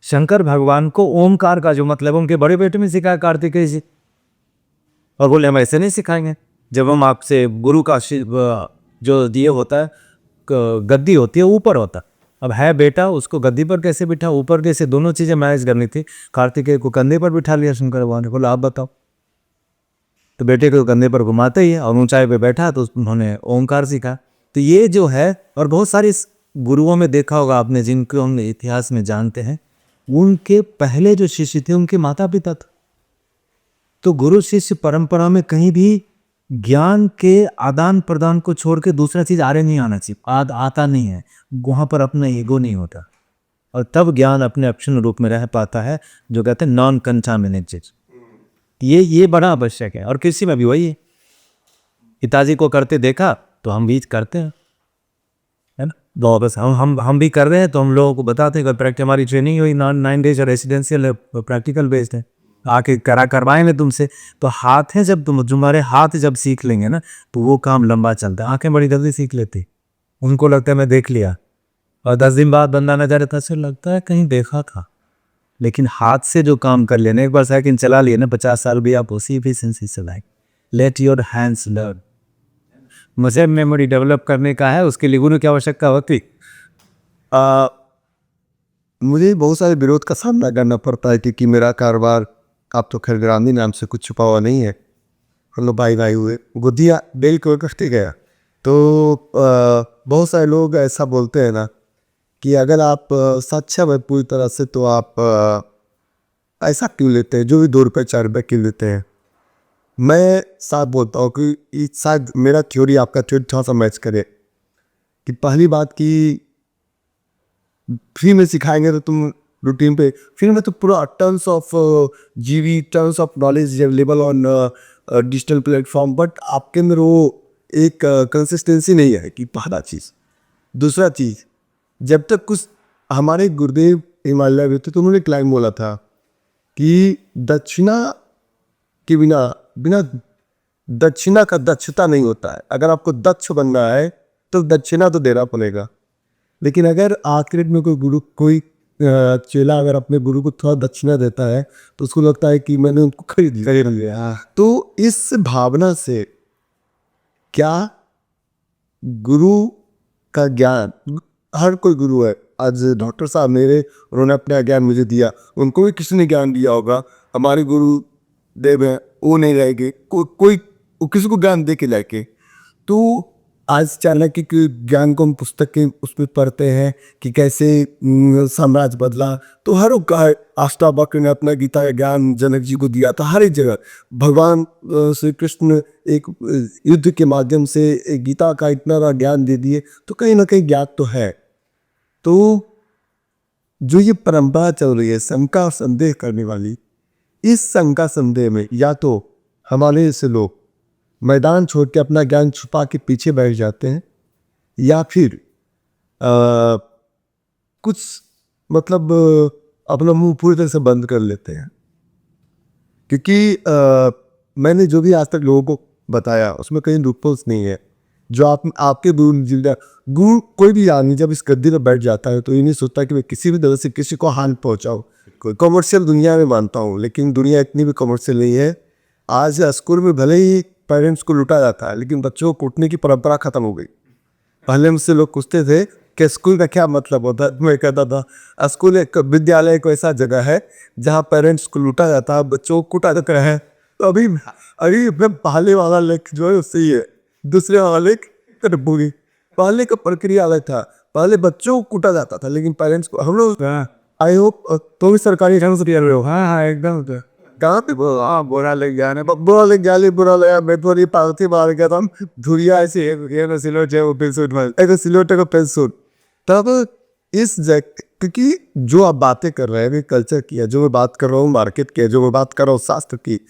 शंकर भगवान को ओमकार का जो मतलब उनके बड़े बेटे में सिखाया, कार्तिकेय जी। और बोले हम ऐसे नहीं सिखाएंगे, जब हम आपसे गुरु का जो दिए होता है, गद्दी होती है, ऊपर होता। अब है बेटा, उसको गद्दी पर कैसे बिठा, ऊपर कैसे, दोनों चीज़ें मैनेज करनी थी। कार्तिकेय को कंधे पर बिठा लिया शंकर भगवान ने, बोला आप बताओ। तो बेटे को कंधे पर घुमाते ही और ऊंचाई पे बैठा, तो उन्होंने ओंकार सीखा। तो ये जो है, और बहुत सारे गुरुओं में देखा होगा आपने, जिनको हम इतिहास में जानते हैं, उनके पहले जो शिष्य थे उनके माता पिता थे। तो गुरु शिष्य परंपरा में कहीं भी ज्ञान के आदान प्रदान को छोड़ के दूसरा चीज आगे नहीं आना चाहिए। आता नहीं है, वहाँ पर अपना ईगो नहीं होता, और तब ज्ञान अपने अक्षण रूप में रह पाता है, जो कहते हैं नॉन कंटामिनेटेड। ये बड़ा आवश्यक है। और कृषि में भी वही है, पिताजी को करते देखा तो हम भी करते हैं, है ना। तो बस हम भी कर रहे हैं, तो हम लोगों को बताते हैं। प्रैक्टिस हमारी ट्रेनिंग हुई 9 डेज रेसिडेंशियल प्रैक्टिकल बेस्ड है, आके करवाएंगे तुमसे। तो हाथ है, जब तुम्हारे हाथ जब सीख लेंगे ना, तो वो काम लंबा चलता है। आंखें बड़ी जल्दी सीख लेती, उनको लगता है मैं देख लिया, और 10 दिन बाद बंदा न जाए, तो लगता है कहीं देखा था। लेकिन हाथ से जो काम कर लेना, एक बार साइकिल चला लिए ना, 50 साल भी आप उसी एफिशिएंसी से चलाएं। Let your hands learn. मुझे मेमोरी डेवलप करने का है, उसके लिए गुरु की आवश्यकता होती।
मुझे बहुत सारे विरोध का सामना करना पड़ता है, क्योंकि मेरा कारोबार, आप तो खैर ग्रामी नाम से कुछ छुपा हुआ नहीं है, हम लोग भाई हुए गुद्दिया बेल को कटते गया। तो बहुत सारे लोग ऐसा बोलते हैं ना कि अगर आप सक्षम है पूरी तरह से, तो आप ऐसा क्यों लेते हैं, जो भी 2 रुपये 4 रुपये क्यों लेते हैं। मैं साफ बोलता हूँ कि शायद मेरा थ्योरी आपका थ्योरी थोड़ा सा मैच करे। कि पहली बात कि फ्री में सिखाएंगे तो तुम रूटीन पे, फ्री में तो पूरा टन्स ऑफ जीवी, tons of knowledge available on digital platform, but आपके अंदर वो एक कंसिस्टेंसी नहीं है। कि पहला चीज़। दूसरा चीज़, जब तक कुछ हमारे गुरुदेव हिमालय में थे, तो उन्होंने एक लाइन बोला था कि दक्षिणा के बिना दक्षिणा का दक्षता नहीं होता है। अगर आपको दक्ष बनना है तो दक्षिणा तो देना पड़ेगा। लेकिन अगर आखिर में कोई चेला अगर अपने गुरु को थोड़ा दक्षिणा देता है, तो उसको लगता है कि मैंने उनको खरीद लिया। तो इस भावना से क्या गुरु का ज्ञान, हर कोई गुरु है। आज डॉक्टर साहब मेरे, उन्होंने अपना ज्ञान मुझे दिया, उनको भी किसी ने ज्ञान दिया होगा। हमारे गुरु देव हैं, वो नहीं रहेंगे, कोई किसी को ज्ञान दे के लाके। तो आज चाणक्य के ज्ञान को हम पुस्तक के उसमें पढ़ते हैं कि कैसे साम्राज्य बदला, तो हर का अष्टावक्र ने अपना गीता का ज्ञान जनक जी को दिया था। हर एक जगह भगवान श्री कृष्ण एक युद्ध के माध्यम से एक गीता का इतना बड़ा ज्ञान दे दिए, तो कहीं ना कहीं ज्ञात तो है। तो जो ये परंपरा चल रही है शंका और संदेह करने वाली, इस शंका संदेह में या तो हमारे से लोग मैदान छोड़ के अपना ज्ञान छुपा के पीछे बैठ जाते हैं, या फिर कुछ मतलब अपना मुंह पूरी तरह से बंद कर लेते हैं। क्योंकि मैंने जो भी आज तक लोगों को बताया उसमें कहीं लूपहोल्स नहीं है। जो आपके गुरु कोई भी आदमी जब इस गद्दी पर बैठ जाता है तो ये नहीं सोचता कि मैं किसी भी तरह से किसी को हानि पहुंचाऊं। कोई कमर्शियल दुनिया में मानता हूं, लेकिन दुनिया इतनी भी कमर्शियल नहीं है। आज स्कूल में भले ही पेरेंट्स को लुटा जाता है, लेकिन बच्चों को कूटने की परंपरा खत्म हो गई। पहले मुझसे लोग पूछते थे कि स्कूल का क्या मतलब होता है, मैं कहता था स्कूल एक विद्यालय एक ऐसा जगह है जहाँ पेरेंट्स को लूटा जाता है, बच्चों को कूटा जाता है। तो अभी पहले वाला लेख जो है उससे ही है, दूसरे वाला लेख पूरी। पहले का प्रक्रिया अलग था, पहले बच्चों को कूटा जाता था, लेकिन पेरेंट्स को हम लोग आई होप तो भी सरकारी ढंग से रहे हो। हाँ हाँ एकदम कहाँ पे बुरा लग गया, बुरा लग गया, बुरा लगा। मैं तो ये पागती मार गया था धुरिया ऐसे सिलोट है वो पेंसूट सिलोट का पेंसूट। तब इस क्योंकि जो आप बातें कर रहे हैं कल्चर की है, जो मैं बात कर रहा हूँ मार्केट की है, जो मैं बात कर रहा हूँ शास्त्र की।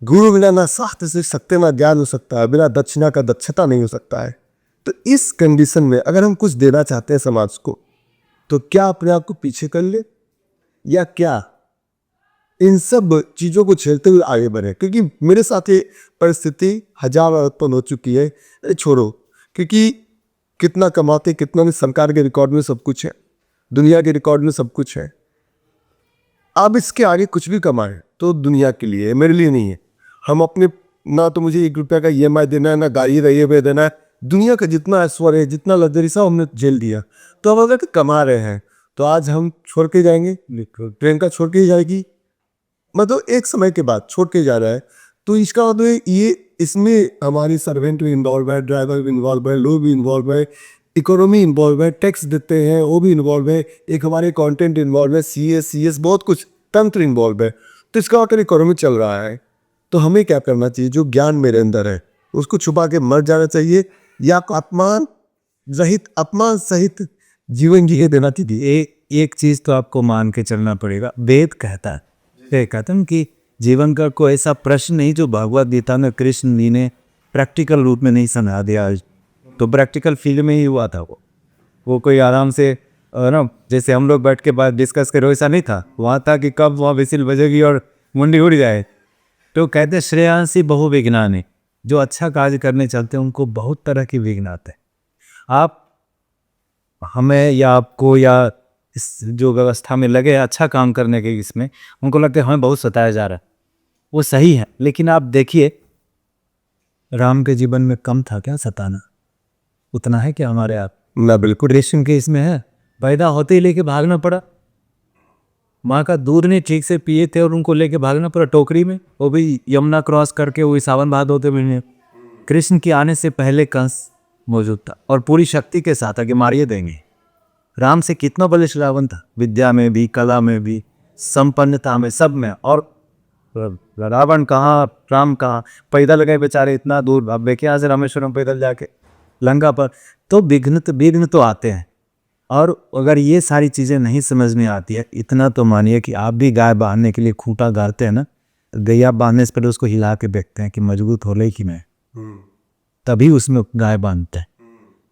गुरु बिना ना शास्त्र से सकते ना ज्ञान हो सकता है, बिना दक्षिणा का दक्षता नहीं हो सकता है। तो इस कंडीशन में अगर हम कुछ देना चाहते हैं समाज को, तो क्या अपने आप को पीछे कर ले, या क्या इन सब चीज़ों को झेलते हुए आगे बढ़े। क्योंकि मेरे साथ ये परिस्थिति 1000 बार उत्पन्न हो चुकी है। छोड़ो, क्योंकि कितना कमाते कितना भी सरकार के रिकॉर्ड में सब कुछ है, दुनिया के रिकॉर्ड में सब कुछ है। अब इसके आगे कुछ भी कमाए तो दुनिया के लिए, मेरे लिए नहीं है। हम अपने ना तो मुझे 1 रुपया का EMI देना है, ना गाड़ी रही पे देना है। दुनिया का जितना ऐश्वर्य है, जितना लग्जरी सब हमने झेल दिया। तो अब अगर कमा रहे हैं तो आज हम छोड़ के जाएंगे, ट्रेन का छोड़ के ही जाएगी, मतलब एक समय के बाद छोड़ के जा रहा है। तो इसका मतलब ये इसमें हमारी सर्वेंट भी इन्वॉल्व है, ड्राइवर भी इन्वॉल्व है, लोग भी इन्वॉल्व है, इकोनॉमी इन्वॉल्व है, टैक्स देते हैं वो भी इन्वॉल्व है, एक हमारे कंटेंट इन्वॉल्व है, CS बहुत कुछ तंत्र इन्वॉल्व है। तो इसका मतलब इकोनॉमी चल रहा है। तो हमें क्या करना चाहिए? जो ज्ञान मेरे अंदर है उसको छुपा के मर जाना चाहिए, या अपमान सहित जीवन जी देना चाहिए।
एक चीज तो आपको मान के चलना पड़ेगा, वेद कहता है कि जीवन का कोई ऐसा प्रश्न नहीं जो भगवद गीता में कृष्ण जी ने प्रैक्टिकल रूप में नहीं समझा दिया। तो प्रैक्टिकल फील्ड में ही हुआ था वो कोई आराम से ना जैसे हम लोग बैठ के बात डिस्कस करो ऐसा नहीं था। वहाँ था कि कब वहाँ विसिल बजेगी और मुंडी उड़ जाए। तो कहते श्रेयांसी बहु विघ्नानि, जो अच्छा कार्य करने चलते हैं उनको बहुत तरह की विघ्न आते हैं। आप हमें या आपको या इस जो व्यवस्था में लगे अच्छा काम करने के, इसमें उनको लगता है हमें बहुत सताया जा रहा है, वो सही है। लेकिन आप देखिए राम के जीवन में कम था क्या सताना? उतना है क्या हमारे आप?
ना बिल्कुल।
रेशम के इसमें है, पैदा होते ही लेके भागना पड़ा। माँ का दूध नहीं ठीक से पिए थे और उनको लेके भागना पड़ा टोकरी में, वो भी यमुना क्रॉस करके, वो सावन भादों महीने। कृष्ण के आने से पहले कंस मौजूद था और पूरी शक्ति के साथ आगे मारिए देंगे। राम से कितना बलिष्ठ रावण था, विद्या में भी, कला में भी, संपन्नता में, सब में। और रावण कहाँ, राम कहाँ, पैदल गए बेचारे इतना दूर। अब देखिए यहाँ से रामेश्वरम पैदल जाके लंका पर। तो विघ्न तो आते हैं। और अगर ये सारी चीज़ें नहीं समझ में आती है, इतना तो मानिए कि आप भी गाय बांधने के लिए खूंटा गाड़ते हैं ना, गैया बांधने से पहले उसको हिला के देखते हैं कि मजबूत हो ले कि नहीं, तभी उसमें गाय बांधते हैं।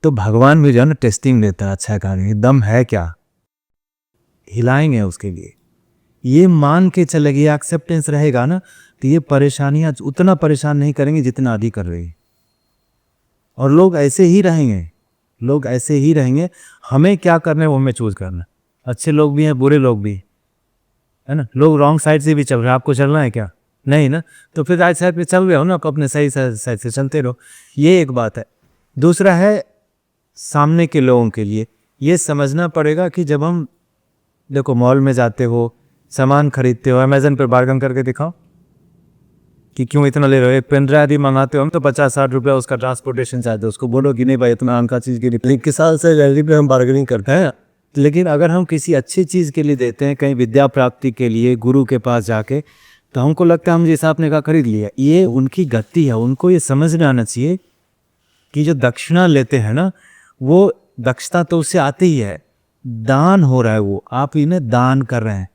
तो भगवान भी जो है ना टेस्टिंग लेता है, अच्छा कार्य दम है क्या, हिलाएंगे उसके लिए। ये मान के चलेगी, एक्सेप्टेंस रहेगा ना, तो ये परेशानियां उतना परेशान नहीं करेंगे जितना आदि कर रही है। और लोग ऐसे ही रहेंगे। हमें क्या करना है वो हमें चूज करना। अच्छे लोग भी हैं, बुरे लोग भी है ना। लोग रॉन्ग साइड से भी चल रहे हैं, आपको चलना है क्या? नहीं ना, तो फिर राइट साइड पे चल रहे हो ना, आप अपने सही साइड से चलते रहो। ये एक बात है। दूसरा है सामने के लोगों के लिए ये समझना पड़ेगा कि जब हम देखो मॉल में जाते हो, सामान खरीदते हो, अमेज़न पर बार्गन करके दिखाओ, कि क्यों इतना ले रहे हो। एक पेन ड्राइव यदि मंगाते हो हम तो 50-60 रुपया उसका ट्रांसपोर्टेशन चार्ज है, उसको बोलो कि नहीं भाई इतना अंका चीज़ के लिए।
एक किसान से रैली पे हम बार्गेनिंग करते हैं।
है, लेकिन अगर हम किसी अच्छी चीज़ के लिए देते हैं, कहीं विद्या प्राप्ति के लिए गुरु के पास जाके, तो हमको लगता है हम जैसा आपने कहा खरीद लिया। ये उनकी गति है, उनको ये समझ में आना चाहिए कि जो दक्षिणा लेते हैं ना, वो दक्षता तो उससे आती ही है, दान हो रहा है वो, आप इन्हें दान कर रहे हैं।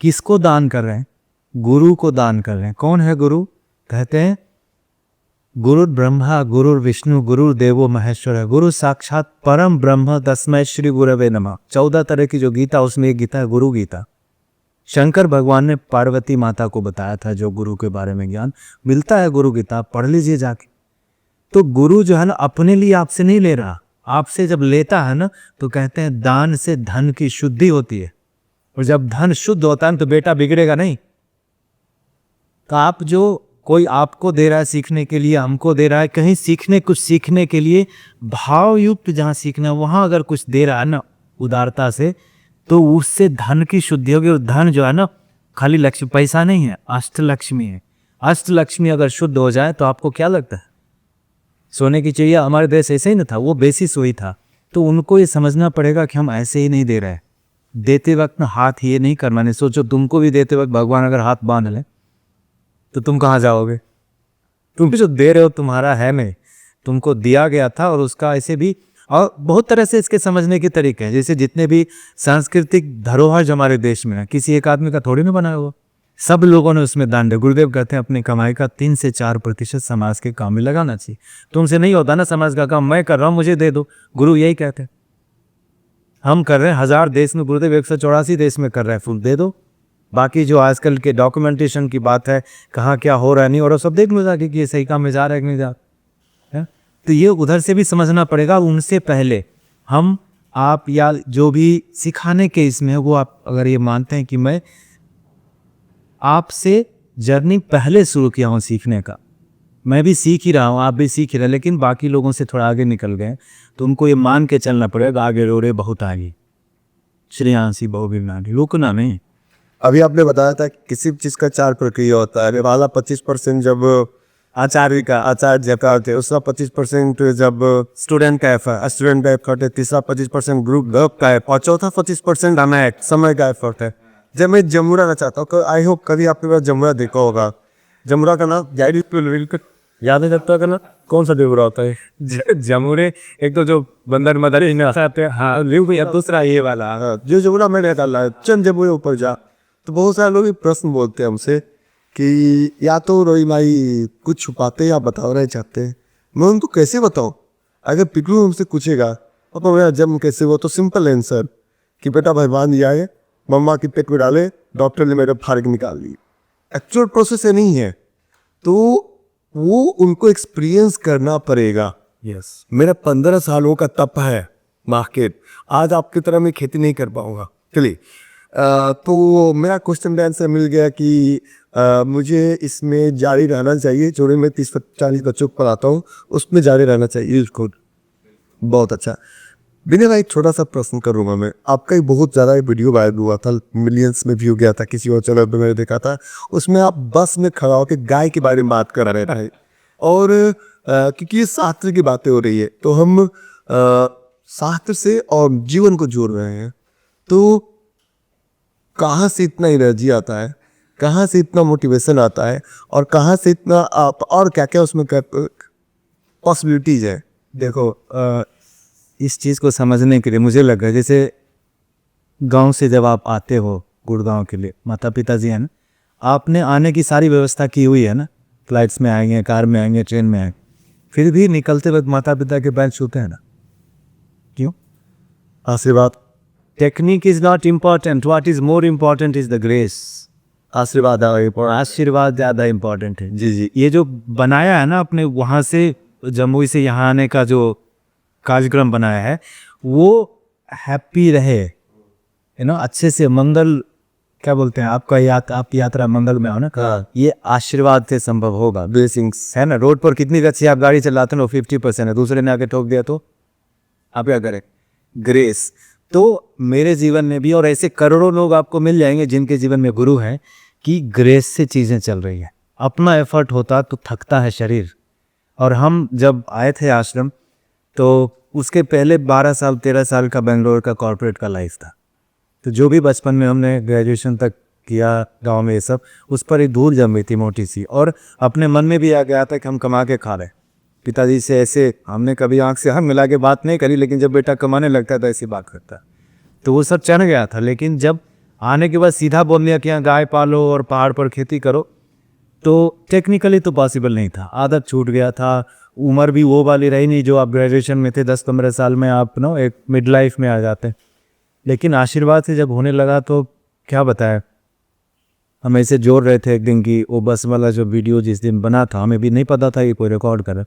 किसको दान कर रहे हैं? गुरु को दान कर रहे हैं। कौन है गुरु? कहते हैं गुरु ब्रह्मा गुरु विष्णु गुरु देवो महेश्वर है, गुरु साक्षात परम ब्रह्म तस्मै श्री गुरवे नमः। 14 तरह की जो गीता, उसमें एक गीता है गुरु गीता। शंकर भगवान ने पार्वती माता को बताया था जो गुरु के बारे में ज्ञान मिलता है, गुरु गीता पढ़ लीजिए जाके। तो गुरु जो है ना अपने लिए आपसे नहीं ले रहा, आपसे जब लेता है ना तो कहते हैं दान से धन की शुद्धि होती है, और जब धन शुद्ध होता है तो बेटा बिगड़ेगा नहीं। तो आप जो कोई आपको दे रहा है सीखने के लिए, हमको दे रहा है कहीं सीखने, कुछ सीखने के लिए भाव युक्त जहाँ सीखना है वहाँ अगर कुछ दे रहा है ना उदारता से, तो उससे धन की शुद्धि होगी। और धन जो है ना खाली लक्ष्मी पैसा नहीं है, अष्टलक्ष्मी है। अष्टलक्ष्मी अगर शुद्ध हो जाए तो आपको क्या लगता है? सोने की चिड़िया हमारे देश ऐसे ही ना था, वो बेसिस वही था। तो उनको ये समझना पड़ेगा कि हम ऐसे ही नहीं दे रहे, देते वक्त ना हाथ ये नहीं करना। नहीं सोचो तुमको भी देते वक्त भगवान अगर हाथ बांध ले तो तुम कहाँ जाओगे? तुम जो दे रहे हो तुम्हारा है नहीं, तुमको दिया गया था। और उसका ऐसे भी और बहुत तरह से इसके समझने के तरीके हैं। जैसे जितने भी सांस्कृतिक धरोहर जो हमारे देश में है, किसी एक आदमी का थोड़ी ना बनाया हुआ, सब लोगों ने उसमें दान दिया। गुरुदेव कहते हैं अपनी कमाई का 3 से 4% समाज के काम में लगाना चाहिए। तुमसे नहीं होता ना समाज का काम, मैं कर रहा हूँ मुझे दे दो, गुरु यही कहते हैं। हम कर रहे हैं 1000 देश में, गुरुदेव 184 देश में कर रहे हैं, फुल दे दो। बाकी जो आजकल के डॉक्यूमेंटेशन की बात है, कहाँ क्या हो रहा है नहीं हो रहा, सब देख लो जाके कि ये सही काम में जा रहा है कि नहीं जा रहा है। तो ये उधर से भी समझना पड़ेगा। उनसे पहले हम आप या जो भी सिखाने के इसमें है, वो आप अगर ये मानते हैं कि मैं आपसे जर्नी पहले शुरू किया हूँ सीखने का, मैं भी सीख ही रहा हूँ, आप भी सीख ही रहे हैं, लेकिन बाकी लोगों से थोड़ा आगे निकल गए, तो उनको ये मान के चलना पड़ेगा आगे रो रहे बहुत आगे, श्रेयांसी बहुबिना रुकना नहीं।
अभी आपने बताया था कि किसी भी चीज़ का 4 प्रक्रिया होता है। वाला 25% जब आचार्य का आचार्य का होते, उसका 25% जब स्टूडेंट का एफर्ट है, तीसरा 25% ग्रुप वर्क का है, और चौथा 25% हमें समय का एफर्ट है। जब मैं जमुरा ना चाहता हूँ, आई होप कभी आपके पास जमुरा देखा होगा। जमुरा का नाम याद है जब तक ना, कौन सा जमुरा होता है?
जमुरे एक तो जो बंदर मदर आते हैं, हाँ भैया, दूसरा ये वाला
जो जमुरा मैंने डाला है, चंद जमुरे ऊपर जा। तो बहुत सारे लोग प्रश्न बोलते हैं हमसे कि या तो रोई भाई कुछ छुपाते या बताओ नहीं चाहते। मैं उनको कैसे बताऊं? अगर पिकलू हमसे पूछेगा पापा मेरा जन्म कैसे हुआ, तो सिंपल आंसर कि बेटा भगवान दिया है, मम्मा की पेट में डाले, डॉक्टर ने मेरे फाड़ के निकाल ली। एक्चुअल प्रोसेस है नहीं है, तो वो उनको एक्सपीरियंस करना पड़ेगा।
यस,
मेरा 15 सालों का तप है मार्केट, आज आपकी तरह मैं खेती नहीं कर पाऊंगा। चलिए, तो मेरा क्वेश्चन आंसर मिल गया कि मुझे इसमें जारी रहना चाहिए। जो मैं 30-40 बच्चों को पढ़ाता हूँ उसमें जारी रहना चाहिए इसको। बहुत अच्छा। विनय भाई, छोटा सा प्रश्न करूँगा मैं। आपका एक बहुत ज़्यादा वीडियो वायरल हुआ था, मिलियंस में व्यू गया था, किसी और चैनल पे मैंने देखा था। उसमें आप बस में खड़ा होकर गाय के बारे में बात कर रहे थे, और क्योंकि ये शास्त्र की बातें हो रही है तो हम शास्त्र से और जीवन को जोड़ रहे हैं। तो कहाँ से इतना एनर्जी आता है, कहाँ से इतना मोटिवेशन आता है, और कहाँ से इतना आप और क्या क्या उसमें पॉसिबिलिटीज है?
देखो इस चीज़ को समझने के लिए मुझे लगा, जैसे गांव से जब आप आते हो गुड़गांव के लिए, माता पिता जी हैं ना, आपने आने की सारी व्यवस्था की हुई है ना, फ्लाइट्स में आएंगे, कार में आएंगे, ट्रेन में आएंगे, फिर भी निकलते वक्त माता पिता के पैर छूते हैं ना, क्यों?
आशीर्वाद।
Technique is not important, what is more important is the grace.
आशीर्वाद
आशीर्वाद ज़्यादा इम्पॉर्टेंट है।
जी जी।
ये जो बनाया है ना अपने वहाँ से जम्मू से यहाँ आने का जो कार्यक्रम बनाया है, वो हैप्पी रहे, अच्छे से मंगल, क्या बोलते हैं, आपका आप यात्रा मंगल में हो ना, ये आशीर्वाद से संभव होगा।
ब्लेसिंग्स
है ना। रोड पर कितनी अच्छी आप गाड़ी चलाते हो, 50% है, दूसरे ने आके ठोक दिया तो आप क्या करें? ग्रेस। तो मेरे जीवन में भी और ऐसे करोड़ों लोग आपको मिल जाएंगे जिनके जीवन में गुरु हैं कि ग्रेस से चीज़ें चल रही हैं। अपना एफर्ट होता तो थकता है शरीर। और हम जब आए थे आश्रम तो उसके पहले 12 साल 13 साल का बेंगलोर का कॉर्पोरेट का लाइफ था। तो जो भी बचपन में हमने ग्रेजुएशन तक किया गांव में, ये सब उस पर एक धूल जम गई थी मोटी सी, और अपने मन में भी आ गया था कि हम कमा के खा रहे। पिताजी से ऐसे हमने कभी आंख से आंख मिला के बात नहीं करी, लेकिन जब बेटा कमाने लगता है तो ऐसी बात करता, तो वो सब चढ़ गया था। लेकिन जब आने के बाद सीधा बोल दिया कि यहाँ गाय पालो और पहाड़ पर खेती करो, तो टेक्निकली तो पॉसिबल नहीं था, आदत छूट गया था। उम्र भी वो वाली रही नहीं जो आप ग्रेजुएशन में थे, 10-15 साल में आप एक मिड लाइफ में आ जाते। लेकिन आशीर्वाद से जब होने लगा तो क्या बताया, हम ऐसे जोड़ रहे थे एक दिन की वो बस वाला जो वीडियो जिस दिन बना था, हमें भी नहीं पता था कि कोई रिकॉर्ड करे।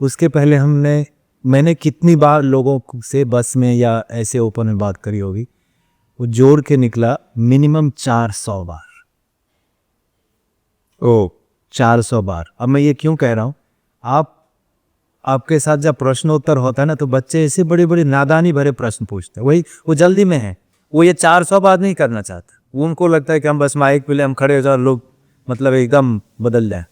उसके पहले मैंने कितनी बार लोगों से बस में या ऐसे ओपन में बात करी होगी, वो जोड़ के निकला मिनिमम 400 बार। ओ 400 बार। अब मैं ये क्यों कह रहा हूँ, आपके साथ जब प्रश्नोत्तर होता है ना, तो बच्चे ऐसे बड़े बड़े नादानी भरे प्रश्न पूछते हैं। वही वो जल्दी में है, वो ये 400 बार नहीं करना चाहते। वो उनको लगता है कि हम बस माइक पे ले हम खड़े हो जाए, लोग मतलब एकदम बदल जाए।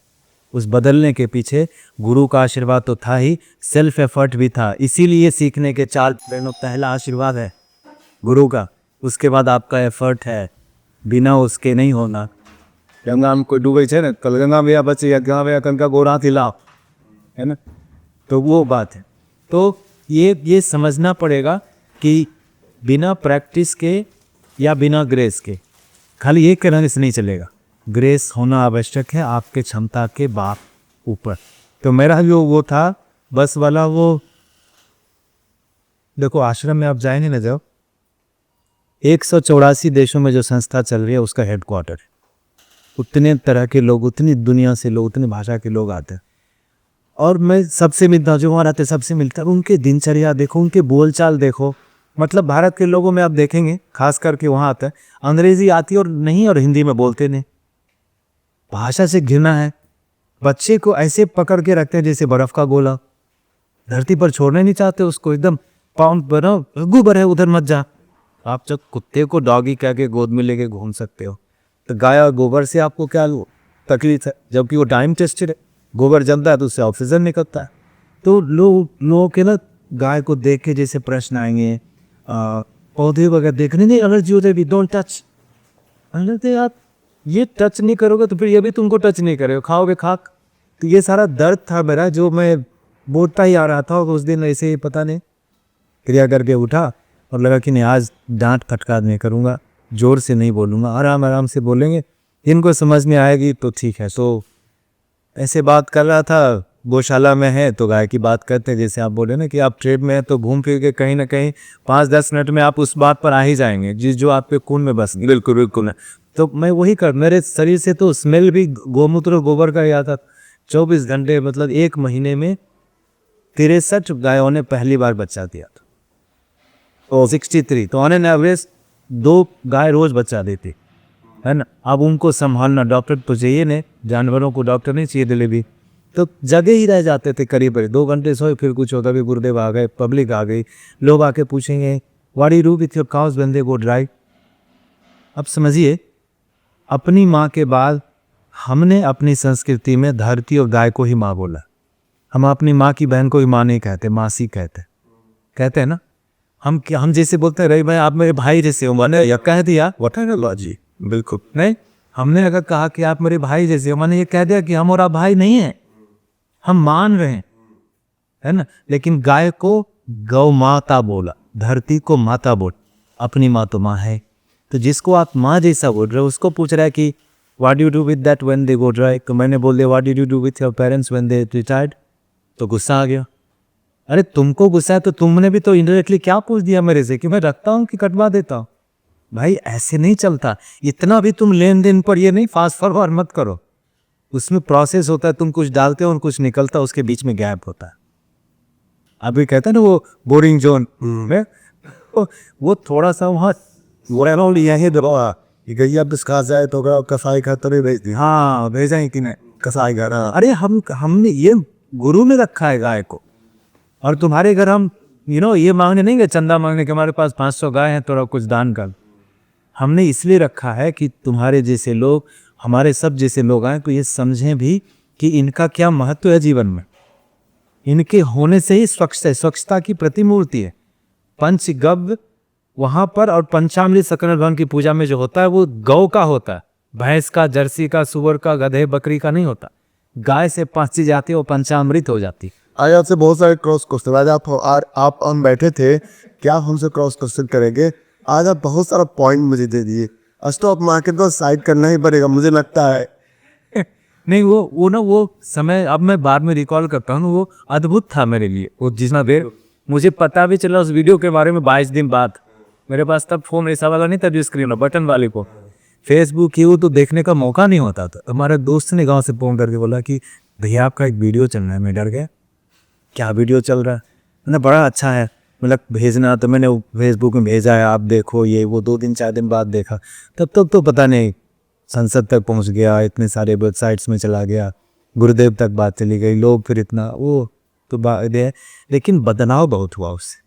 उस बदलने के पीछे गुरु का आशीर्वाद तो था ही, सेल्फ एफर्ट भी था। इसीलिए सीखने के 4 प्रेरणा पहला आशीर्वाद है गुरु का, उसके बाद आपका एफर्ट है, बिना उसके नहीं होना। गंगा में कोई डूबे छे ना, कल गंगा में बचे या गंगा में कनका गोरा थिला है ना, तो वो बात है। तो ये समझना पड़ेगा कि बिना प्रैक्टिस के या बिना ग्रेस के खाली एक करने से नहीं चलेगा, ग्रेस होना आवश्यक है आपके क्षमता के बाप ऊपर। तो मेरा जो वो था बस वाला, वो देखो आश्रम में आप जाएंगे ना, जब 184 देशों में जो संस्था चल रही है उसका हेडक्वार्टर है। उतने तरह के लोग, उतनी दुनिया से लोग, उतनी भाषा के लोग आते हैं। और मैं सबसे मिलता हूँ, जो वहाँ रहते सबसे मिलता हूँ। उनके दिनचर्या देखो, उनके बोलचाल देखो। मतलब भारत के लोगों में आप देखेंगे, खास करके वहाँ आता है अंग्रेजी आती और नहीं, और हिंदी में बोलते नहीं, भाषा से घृणा है। बच्चे को ऐसे पकड़ के रखते हैं जैसे बर्फ का गोला, धरती पर छोड़ने नहीं चाहते उसको, एकदम पाउंड बनो, गुबर है उधर मत जा। आप जब कुत्ते को डॉगी कह के गोद में लेके घूम सकते हो, तो गाय और गोबर से आपको क्या तकलीफ है, जबकि वो टाइम टेस्टेड है। गोबर जमता है तो उससे ऑक्सीजन निकलता है। तो लोगों के ना गाय को देख के जैसे प्रश्न आएंगे, पौधे वगैरह देखने नहीं, एलर्जी होते भी, डोंट टच। अरे आप ये टच नहीं करोगे तो फिर ये भी तुमको टच नहीं करेगा, खाओगे खाक। तो ये सारा दर्द था मेरा, जो मैं बोलता ही आ रहा था। और उस दिन ऐसे ही पता नहीं क्रिया करके उठा और लगा कि नहीं, आज डांट फटकार नहीं करूँगा, जोर से नहीं बोलूँगा, आराम आराम से बोलेंगे, इनको समझ में आएगी तो ठीक है। तो ऐसे बात कर रहा था, गौशाला में है तो गाय की बात करते हैं। जैसे आप बोले ना कि आप ट्रेड में हैं, तो घूम फिर के कहीं ना कहीं 5-10 मिनट में आप उस बात पर आ ही जाएंगे जिस जो आपके खून में बस। बिल्कुल बिल्कुल। तो मैं वही कर, मेरे शरीर से तो स्मेल भी गोमूत्र गोबर का ही आता। 24 घंटे मतलब 1 महीने में 63 गायों ने पहली बार बच्चा दिया था, तो 63। तो ऑन एन एवरेज 2 गाय रोज बच्चा देती है ना। अब उनको संभालना, डॉक्टर तो चाहिए नहीं, जानवरों को डॉक्टर नहीं चाहिए डिलीवरी। तो जगह ही रह जाते थे करीब 2 घंटे सोए, फिर कुछ होता भी, गुरुदेव आ गए, पब्लिक आ गई, लोग आके पूछेंगे what do you with your cows when they go dry. अब समझिए, अपनी माँ के बाद हमने अपनी संस्कृति में धरती और गाय को ही माँ बोला। हम अपनी माँ की बहन को ही माँ नहीं कहते, मासी कहते हैं ना। हम जैसे बोलते हैं, रही भाई आप मेरे भाई जैसे हो, मैंने या कह दिया व्हाट आर लॉ जी, बिल्कुल नहीं। हमने अगर कहा कि आप मेरे भाई जैसे हो, मैंने ये कह दिया कि हम और आप भाई नहीं हैं, हम मान रहे हैं, है ना। लेकिन गाय को गौ माता बोला, धरती को माता बोल, अपनी माँ तो माँ है। तो जिसको आप माँ जैसा बोल रहे हो उसको पूछ रहा है कि what do you do with that when they go dry. तो मैंने बोल दिया what do you do with your parents when they retired. तो गुस्सा आ गया। अरे तुमको गुस्सा है तो तुमने भी तो इनडायरेक्टली क्या पूछ दिया मेरे से कि मैं रखता हूँ कि कटवा देता हूँ। भाई ऐसे नहीं चलता, इतना भी तुम लेन देन पर ये नहीं फास्ट फॉरवर्ड मत करो। उसमें प्रोसेस होता है, तुम कुछ डालते हो और कुछ निकलता है, उसके बीच में गैप होता है। अभी कहते हैं ना वो बोरिंग जोन में, वो थोड़ा सा वहाँ
जाए तो कसाई खातर ही भेज दी।
हाँ भेजा ही कि नहीं
कसाई घर।
अरे हमने ये गुरु में रखा है गाय को। और तुम्हारे घर हम ये मांगने नहीं गए, चंदा मांगने के हमारे पास 500 गाय हैं, थोड़ा कुछ दान कर। हमने इसलिए रखा है कि तुम्हारे जैसे लोग हमारे सब जैसे लोग आए तो ये समझें भी कि इनका क्या महत्व है जीवन में। इनके होने से ही स्वच्छ है, स्वच्छता की प्रतिमूर्ति है। पंचगव्य वहां पर और पंचामृत सकल भवन की पूजा में जो होता है वो गौ का होता है, भैंस का, जर्सी का, सुअर का, गधे बकरी का नहीं होता। गाय से पांची जाती है वो पंचामृत हो जाती।
आज आपसे बहुत सारे क्रॉस क्वेश्चन, आज आप हम बैठे थे क्या हमसे क्रॉस क्वेश्चन करेंगे। आज आप बहुत सारा पॉइंट मुझे दे दिए। स्टॉक मार्केट को साइड करना ही पड़ेगा मुझे लगता है।
नहीं वो समय अब मैं बाद में रिकॉल करता हूँ, वो अद्भुत था मेरे लिए। वो जितना देर मुझे पता भी चला उस वीडियो के बारे में 22 दिन बाद। मेरे पास तब फोन ऐसा वाला नहीं था जो स्क्रीन बटन वाले को, फेसबुक की वो तो देखने का मौका नहीं होता था। हमारे दोस्त ने गांव से फोन करके बोला कि भैया आपका एक वीडियो चल रहा है। मैं डर गया, क्या वीडियो चल रहा है? मैंने बड़ा अच्छा है, मतलब भेजना। तो मैंने फेसबुक में भेजा है, आप देखो। ये वो 2 दिन 4 दिन बाद देखा। तब तक तो पता नहीं संसद तक पहुंच गया, इतने सारे वेबसाइट्स में चला गया, गुरुदेव तक बात चली गई, लोग फिर इतना वो तो बात है। लेकिन बदलाव बहुत हुआ उससे।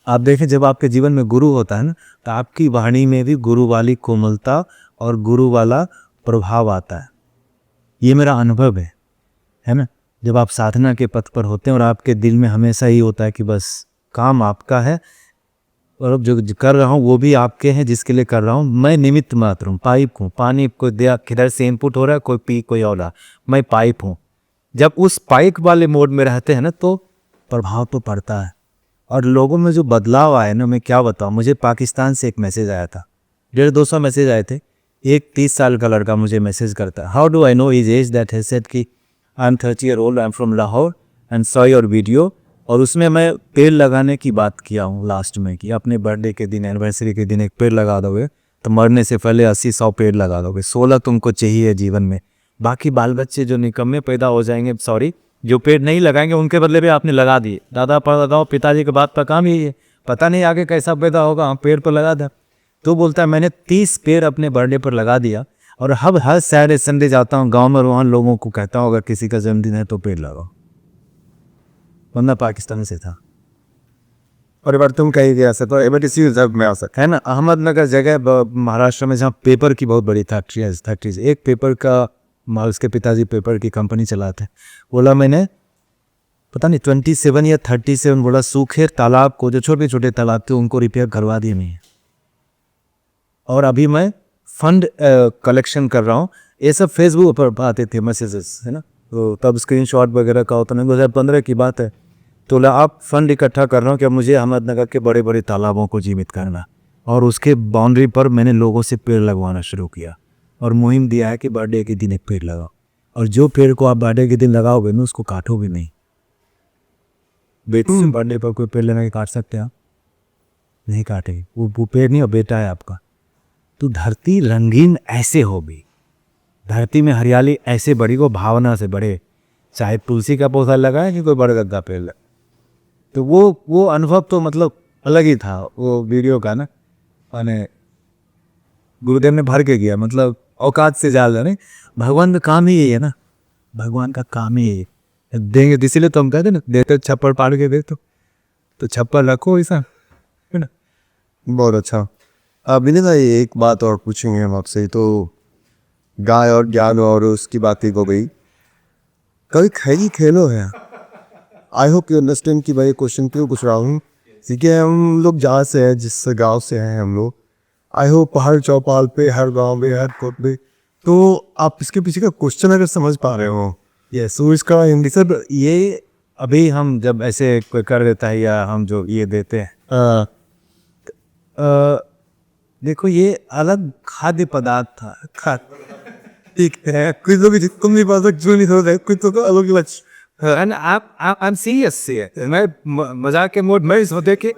आप देखें जब आपके जीवन में गुरु होता है ना तो आपकी वाणी में भी गुरु वाली कोमलता और गुरु वाला प्रभाव आता है। ये मेरा अनुभव है ना। जब आप साधना के पथ पर होते हैं और आपके दिल में हमेशा ही होता है कि बस काम आपका है और अब जो कर रहा हूँ वो भी आपके हैं, जिसके लिए कर रहा हूँ मैं निमित्त मात्र हूँ, पाइप हूँ। पानी को दिया किधर से इनपुट हो रहा है, कोई पी कोई औला, मैं पाइप हूँ। जब उस पाइप वाले मोड में रहते हैं ना तो प्रभाव तो पड़ता है। और लोगों में जो बदलाव आया ना, मैं क्या बताऊँ। मुझे पाकिस्तान से एक मैसेज आया था, 150-200 मैसेज आए थे। एक 30 साल का लड़का मुझे मैसेज करता है, how do I know his age that has said कि I am 30 year old, I am from Lahore and saw your video. और उसमें मैं पेड़ लगाने की बात किया हूँ लास्ट में कि अपने बर्थडे के दिन, एनिवर्सरी के दिन एक पेड़ लगा दोगे तो मरने से पहले 80-100 पेड़ लगा दोगे। 16 तुमको चाहिए जीवन में, बाकी बाल बच्चे जो निकम्मे पैदा हो जाएंगे, सॉरी जो पेड़ नहीं लगाएंगे उनके बदले भी आपने लगा दिए। दादा परदादा पिताजी के बात का काम ही है, पता नहीं आगे कैसा पैदा होगा, हम पेड़ पर लगा दें। तो बोलता है मैंने 30 पेड़ अपने बर्थडे पर लगा दिया और अब हर सैटरडे संडे जाता हूँ गांव में, वहाँ लोगों को कहता हूँ अगर किसी का जन्मदिन है तो पेड़ लगाओ। बंदा पाकिस्तान से था।
परिवर्तन कहीं गया से तो एमटीसी रिजर्व में आ सकता
है ना। अहमदनगर जगह महाराष्ट्र में जहाँ पेपर की बहुत बड़ी फैक्ट्री है। एक पेपर का उसके पिताजी पेपर की कंपनी चलाते हैं। बोला मैंने पता नहीं 27 या 37 बोला सूखे तालाब को, जो छोटे छोटे तालाब थे उनको रिपेयर करवा दिए मैं। और अभी मैं फंड कलेक्शन कर रहा हूँ। ये सब फेसबुक पर आते थे मैसेजेस, है ना। तो तब स्क्रीनशॉट वगैरह का होता नहीं, 2015 की बात है। तो आप फंड इकट्ठा कर रहा हूँ कि मुझे अहमदनगर के बड़े बड़े तालाबों को जीवित करना। और उसके बाउंड्री पर मैंने लोगों से पेड़ लगवाना शुरू किया और मुहिम दिया है कि बर्थडे के दिन एक पेड़ लगाओ। और जो पेड़ को आप बर्थडे के दिन लगाओगे ना उसको काटो भी नहीं। बेटे से बर्थडे पर कोई पेड़ लगा के काट सकते हैं आप? नहीं काटेंगे। वो पेड़ नहीं, और बेटा है आपका। तो धरती रंगीन ऐसे हो भी, धरती में हरियाली ऐसे बढ़ी वो भावना से बढ़े। चाहे तुलसी का पौधा लगाए कि कोई बरगद का पेड़ लगा। तो वो अनुभव तो मतलब अलग ही था वो वीडियो का ना। मैंने गुरुदेव ने भर के किया, मतलब औकात से ज्यादा नहीं। भगवान का काम ही यही है ना, भगवान का काम ही यही है देंगे। इसीलिए तो हम कहते ना देते छप्पर पाड़ के दे तो छप्पर रखो ऐसा, है ना।
बहुत अच्छा। विनय भाई एक बात और पूछेंगे हम आपसे। तो गाय और ज्ञान और उसकी बातें हो गई, कभी खैरी खेलो है? आई होप यू अंडरस्टैंड कि भाई क्वेश्चन क्यों पूछ रहा हूँ। ठीक है, हम लोग जहाँ से हैं, जिस गांव से हैं हम लोग, आई होप हर चौपाल पे, हर गांव में, हर कोट पे, तो आप इसके पीछे का क्वेश्चन अगर समझ पा रहे हो।
यस, तो इसका हिंदी सर ये अभी हम जब ऐसे कोई कर देता है या हम जो ये देते हैं देखो ये अलग खाद्य पदार्थ था।
ठीक है, कुछ लोग तुम भी बात क्यों नहीं हो रहे, कुछ तो अलग ही बच।
I'm serious से मैं मजाक के मोड में इस होते कि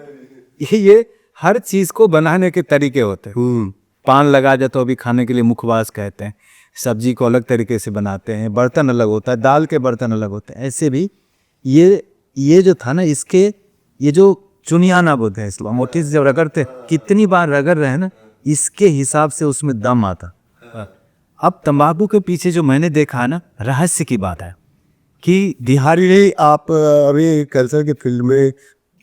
ये हर चीज को बनाने के तरीके होते हैं। पान लगा जाए तो अभी खाने के लिए मुखवास कहते हैं। सब्जी को अलग तरीके से बनाते हैं, बर्तन अलग होता है, दाल के बर्तन अलग होते हैं। ऐसे भी ये जो था ना, इसके ये जो चुनियाना बोलते हैं इस्लाम, मोटी से जब रगड़ते कितनी बार रगड़ रहे हैं ना, इसके हिसाब से उसमें दम आता। अब तंबाकू के पीछे जो मैंने देखा है ना, रहस्य की बात है कि
बिहारी नहीं आप अभी कल्चर के फील्ड में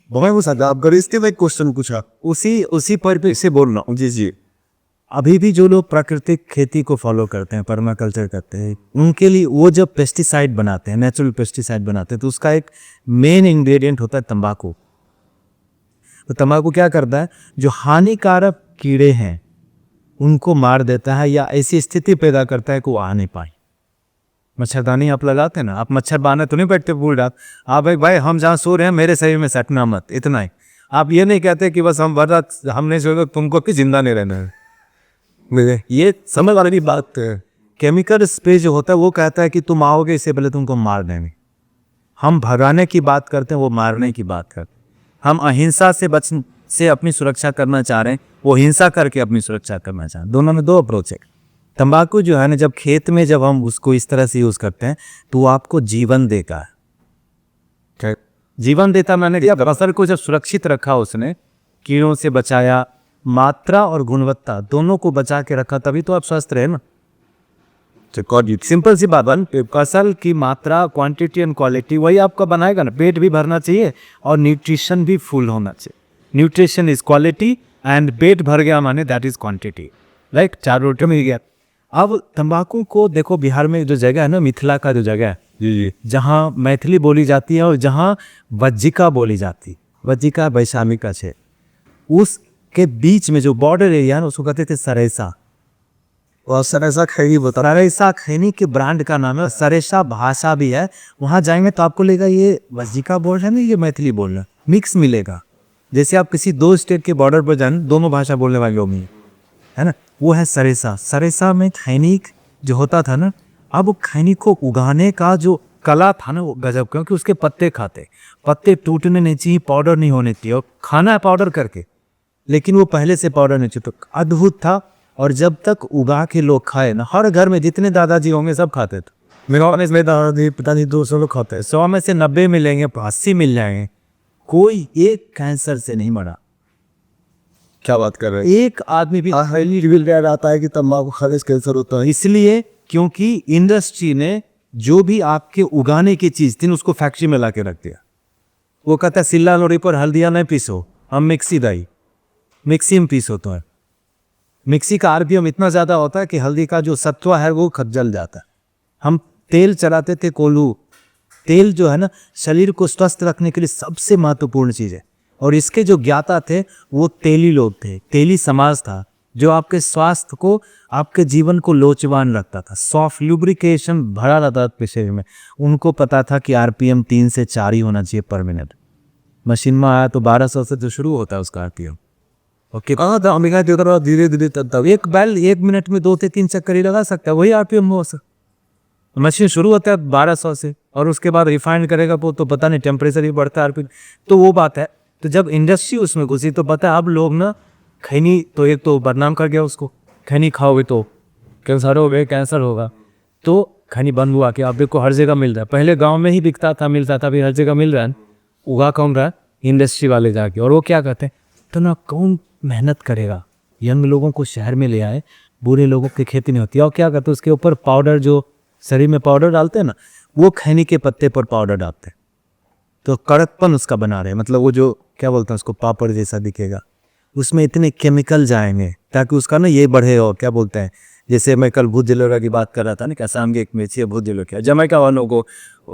बहुत वो साथ आप कर, इसके मैं क्वेश्चन पूछा
उसी पर से बोल रहा हूँ।
जी जी।
अभी भी जो लोग प्राकृतिक खेती को फॉलो करते हैं, परमाकल्चर करते हैं, उनके लिए वो जब पेस्टिसाइड बनाते हैं, नेचुरल पेस्टिसाइड बनाते हैं, तो उसका एक मेन इंग्रेडिएंट होता है तंबाकू। तो तंबाकू क्या करता है, जो हानिकारक कीड़े हैं उनको मार देता है या ऐसी स्थिति पैदा करता है कि वो आ नहीं पाए। मच्छरदानी आप लगाते हैं ना, आप मच्छर बांधे तो नहीं बैठते पूरी रात, आप भाई हम जहाँ सो रहे हैं मेरे शरीर में सटना मत, इतना ही। आप ये नहीं कहते कि बस हम भर रात हमने सो तुमको भी जिंदा नहीं रहना है। ये समझ वाली बात है। केमिकल स्प्रे जो होता है वो कहता है कि तुम आओगे इससे पहले तुमको मार देंगे। हम भगाने की बात करते हैं, वो मारने की बात करते हैं। हम अहिंसा से अपनी सुरक्षा करना चाह रहे हैं, वो हिंसा करके अपनी सुरक्षा करना चाह रहे हैं। दोनों में दो अप्रोच है। तंबाकू जो है ना, जब खेत में जब हम उसको इस तरह से यूज करते हैं तो वो आपको जीवन देगा। जीवन देता मैंने दिया, फसल को जब सुरक्षित रखा उसने, कीड़ों से बचाया, मात्रा और गुणवत्ता दोनों को बचा के रखा, तभी तो आप स्वस्थ रहे ना। सिंपल सी बात, फसल की मात्रा, क्वांटिटी एंड क्वालिटी वही आपका बनाएगा ना। पेट भी भरना चाहिए और न्यूट्रिशन भी फुल होना चाहिए। न्यूट्रिशन इज क्वालिटी एंड पेट भर गया माने दैट इज क्वांटिटी, राइट। 4 रोटी मिल गया। अब तंबाकू को देखो, बिहार में जो जगह है ना, मिथिला का जो जगह है जी, जहाँ मैथिली बोली जाती है और जहाँ वज्जिका बोली जाती, वज्जिका वैशामी का है, उसके बीच में जो बॉर्डर एरिया है ना, उसको कहते थे सरेसा।
और सरेसा खैनी बता,
सरेसा खैनी के ब्रांड का नाम है। सरेसा भाषा भी है। वहाँ जाएंगे तो आपको लगेगा ये वज्जिका बोल रहे हैं ना, ये मैथिली बोल रहे हैं, मिक्स मिलेगा। जैसे आप किसी 2 स्टेट के बॉर्डर पर जाए, दोनों भाषा बोलने वाले लोग हैं, है ना, वो है सरेसा। सरेसा में खैनी जो होता था ना, अब वो खैनी को उगाने का जो कला था ना, वो गजब, क्योंकि उसके पत्ते खाते, पत्ते टूटने नहीं चाहिए, पाउडर नहीं होने चाहिए, और खाना है पाउडर करके, लेकिन वो पहले से पाउडर नहीं चाहिए। तो अद्भुत था। और जब तक उगा के लोग खाए ना, हर घर में जितने दादाजी होंगे सब खाते थे। मेरे दादाजी पता नहीं 200 लोग खाते हैं, 100 में से 90 मिलेंगे, 80 मिल जाएंगे, कोई एक कैंसर से नहीं मरा।
क्या बात कर रहे हैं?
एक आदमी भी
रिवील आता है कि तंबाकू खाने से कैंसर होता है।
इसलिए क्योंकि इंडस्ट्री ने जो भी आपके उगाने की चीज थी उसको फैक्ट्री में ला के रख दिया। वो कहता है सिल्ला लोरी पर हल्दिया नहीं पीसो, हम मिक्सी दाई, मिक्सी में पीसो। तो है मिक्सी का आरपीएम इतना ज़्यादा होता है कि हल्दी का जो सत्व है वो जल जाता है। हम तेल चलाते थे कोल्हू। तेल जो है ना, शरीर को स्वस्थ रखने के लिए सबसे महत्वपूर्ण चीज़ है। और इसके जो ज्ञाता थे वो तेली लोग थे, तेली समाज था, जो आपके स्वास्थ्य को, आपके जीवन को लोचवान रखता था। सॉफ्ट लुब्रिकेशन भरा रहता था शरीर में। उनको पता था कि आरपीएम 3 से 4 ही होना चाहिए पर मिनट। मशीन में आया तो 1200 से जो शुरू होता है उसका आरपीएम। ओके, कहाँ था अमेरिका जो तरह धीरे धीरे तब एक बैल 1 मिनट में 2 से 3 चक्कर ही लगा सकता है, वही आरपीएम हो सकता। मशीन शुरू होता है 1200 से, और उसके बाद रिफाइंड करेगा वो तो पता नहीं, टेम्परेचर ही बढ़ता है आरपीएम। तो वो बात है। तो जब इंडस्ट्री उसमें घुसी तो पता है अब लोग ना, खैनी तो एक तो बदनाम कर गया उसको, खैनी खाओगे तो कैंसर होगा, कैंसर होगा। तो खैनी बंद हुआ कि आप देखो हर जगह मिल रहा है। पहले गाँव में ही बिकता था, मिलता था, अभी हर जगह मिल रहा है। उगा कौन रहा है? इंडस्ट्री वाले जाके। और वो क्या कहते हैं, तो ना कौन मेहनत करेगा, यंग लोगों को शहर में ले आए, बूढ़े लोगों की खेती नहीं होती। और क्या करते हैं, उसके ऊपर पाउडर, जो शरीर में पाउडर डालते हैं ना, वो खैनी के पत्ते पर पाउडर डालते हैं, तो कड़कपन उसका बना रहे, मतलब वो जो क्या बोलते हैं उसको, पापड़ जैसा दिखेगा। उसमें इतने केमिकल जाएंगे ताकि उसका ना ये बढ़े। और क्या बोलते हैं, जैसे मैं कल भूत जलोरा की बात कर रहा था ना, कैसा हम एक मिर्ची है भूत जलोरा, जमैका वालों को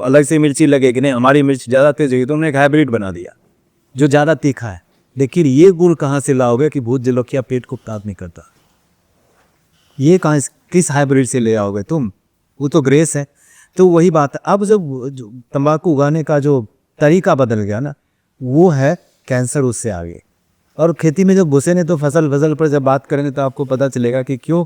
अलग से मिर्ची लगेगी, नहीं हमारी मिर्च ज़्यादा तेज होगी, तो उन्होंने एक हाइब्रिड बना दिया जो ज़्यादा तीखा है। लेकिन ये गुण कहाँ से लाओगे कि भूत जलोकिया पेट को ताप नहीं करता? ये कहाँ, किस हाइब्रिड से ले आओगे तुम? वो तो ग्रेस है। तो वही बात है। अब जब तंबाकू उगाने का जो तरीका बदल गया ना, वो है कैंसर उससे आगे। और खेती में जब घुसे ने तो फसल पर जब बात करेंगे तो आपको पता चलेगा कि क्यों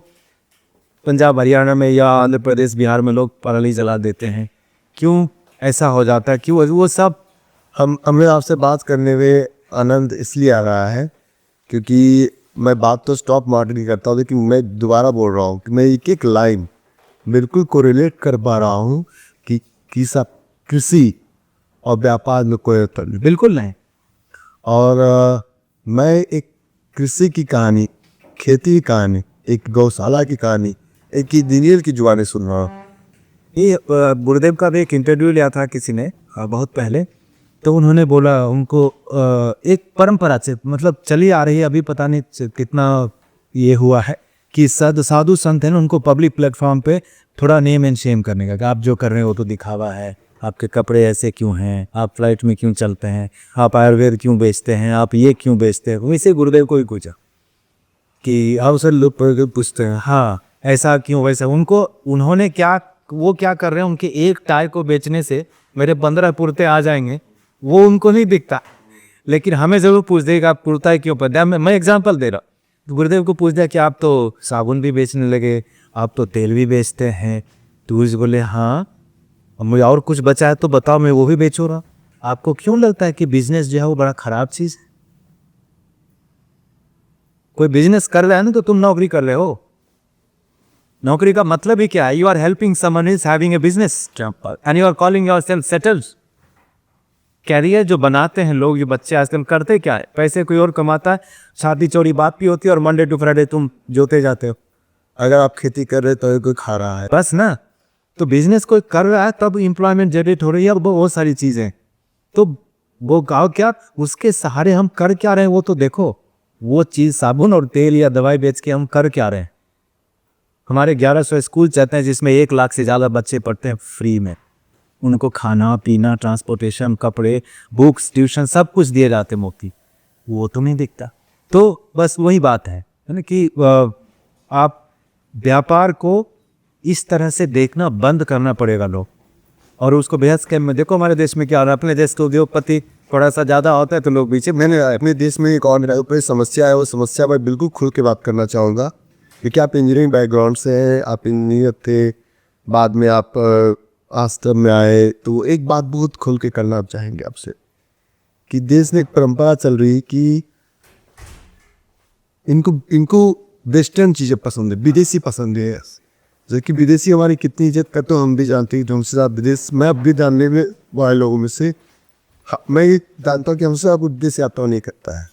पंजाब हरियाणा में या आंध्र प्रदेश बिहार में लोग पराली जला देते हैं, क्यों ऐसा हो जाता है, क्यों वो सब।
हमें आपसे बात करने में आनंद इसलिए आ रहा है क्योंकि मैं बात तो स्टॉक मार्केट की करता हूँ, लेकिन मैं दोबारा बोल रहा हूँ कि मैं एक एक लाइन बिल्कुल कोरिलेट कर पा रहा हूँ कि सब कृषि और व्यापार में कोई अंतर नहीं,
बिल्कुल नहीं।
और मैं एक कृषि की कहानी, खेती की कहानी, एक गौशाला की कहानी, एक इंजीनियर की जुबानी सुन रहा हूँ।
ये गुरुदेव का भी एक इंटरव्यू लिया था किसी ने बहुत पहले, तो उन्होंने बोला उनको एक परंपरा से, मतलब चली आ रही है, अभी पता नहीं कितना ये हुआ है कि साधु संत है ना, उनको पब्लिक प्लेटफॉर्म पे थोड़ा नेम एंड शेम करने का कि आप जो कर रहे हो तो दिखावा है, आपके कपड़े ऐसे क्यों हैं, आप फ्लाइट में क्यों चलते हैं, आप आयुर्वेद क्यों बेचते हैं, आप ये क्यों बेचते हैं। वैसे गुरुदेव को ही पूछा कि अवसर लोग पूछते हैं हाँ ऐसा क्यों वैसा। उन्होंने क्या, वो क्या कर रहे हैं, उनके एक टाई को बेचने से मेरे 15 कुर्ते आ जाएंगे, वो उनको नहीं दिखता। लेकिन हमें ज़रूर पूछ देगा आप कुर्ता क्यों पहनते हैं। मैं एग्जांपल दे रहा हूँ, गुरुदेव को पूछ दिया कि आप तो साबुन भी बेचने लगे, आप तो तेल भी बेचते हैं। टूरिस्ट बोले हाँ, और मुझे और कुछ बचा है तो बताओ, मैं वो भी बेचो रहा। आपको क्यों लगता है कि बिजनेस जो है वो बड़ा खराब चीज़ है? कोई बिजनेस कर रहा है ना तो तुम नौकरी कर रहे हो। नौकरी का मतलब ही क्या है? You are helping someone is having a business and you are calling yourself settled. Career जो बनाते हैं लोग, ये बच्चे आजकल करते क्या है, पैसे कोई और कमाता है, शादी चोरी बात भी होती है और मंडे टू फ्राइडे तुम जोते जाते हो।
अगर आप खेती कर रहे तो कोई खा रहा है
बस ना, तो बिजनेस कोई कर रहा है तब इंप्लॉयमेंट जनरेट हो रही है, बहुत सारी चीजें। तो वो गाँव क्या, उसके सहारे हम कर क्या रहे हैं वो तो देखो। वो चीज साबुन और तेल या दवाई बेच के हम कर क्या रहे हैं? हमारे 1100 स्कूल चलते हैं जिसमें 1 लाख से ज़्यादा बच्चे पढ़ते हैं फ्री में। उनको खाना पीना, ट्रांसपोर्टेशन, कपड़े, बुक्स, ट्यूशन सब कुछ दिए जाते मुफ्त। वो तो नहीं दिखता। तो बस वही बात है ना कि आप व्यापार को इस तरह से देखना बंद करना पड़ेगा लोग, और उसको बेहद स्कैम में देखो। हमारे देश में क्या हो रहा है, अपने देश के उद्योगपति थोड़ा सा ज़्यादा होता है तो लोग पीछे।
मैंने अपने देश में एक और समस्या है, वो समस्या पर बिल्कुल खुल के बात करना चाहूँगा। क्योंकि आप इंजीनियरिंग बैकग्राउंड से हैं, आप इंजीनियर थे, बाद में आप आश्रम में आए, तो एक बात बहुत खुल के करना चाहेंगे आपसे कि देश में एक परंपरा चल रही कि इनको वेस्टर्न चीज़ें पसंद है, विदेशी पसंद है। जैसे कि विदेशी हमारी कितनी इज्जत करते हो हम भी जानते हैं, हमसे ज़्यादा विदेश, मैं अब भी जानने में वाले लोगों में से मैं ये जानता हूँ कि हमसे आप विदेश यात्रा नहीं करता है।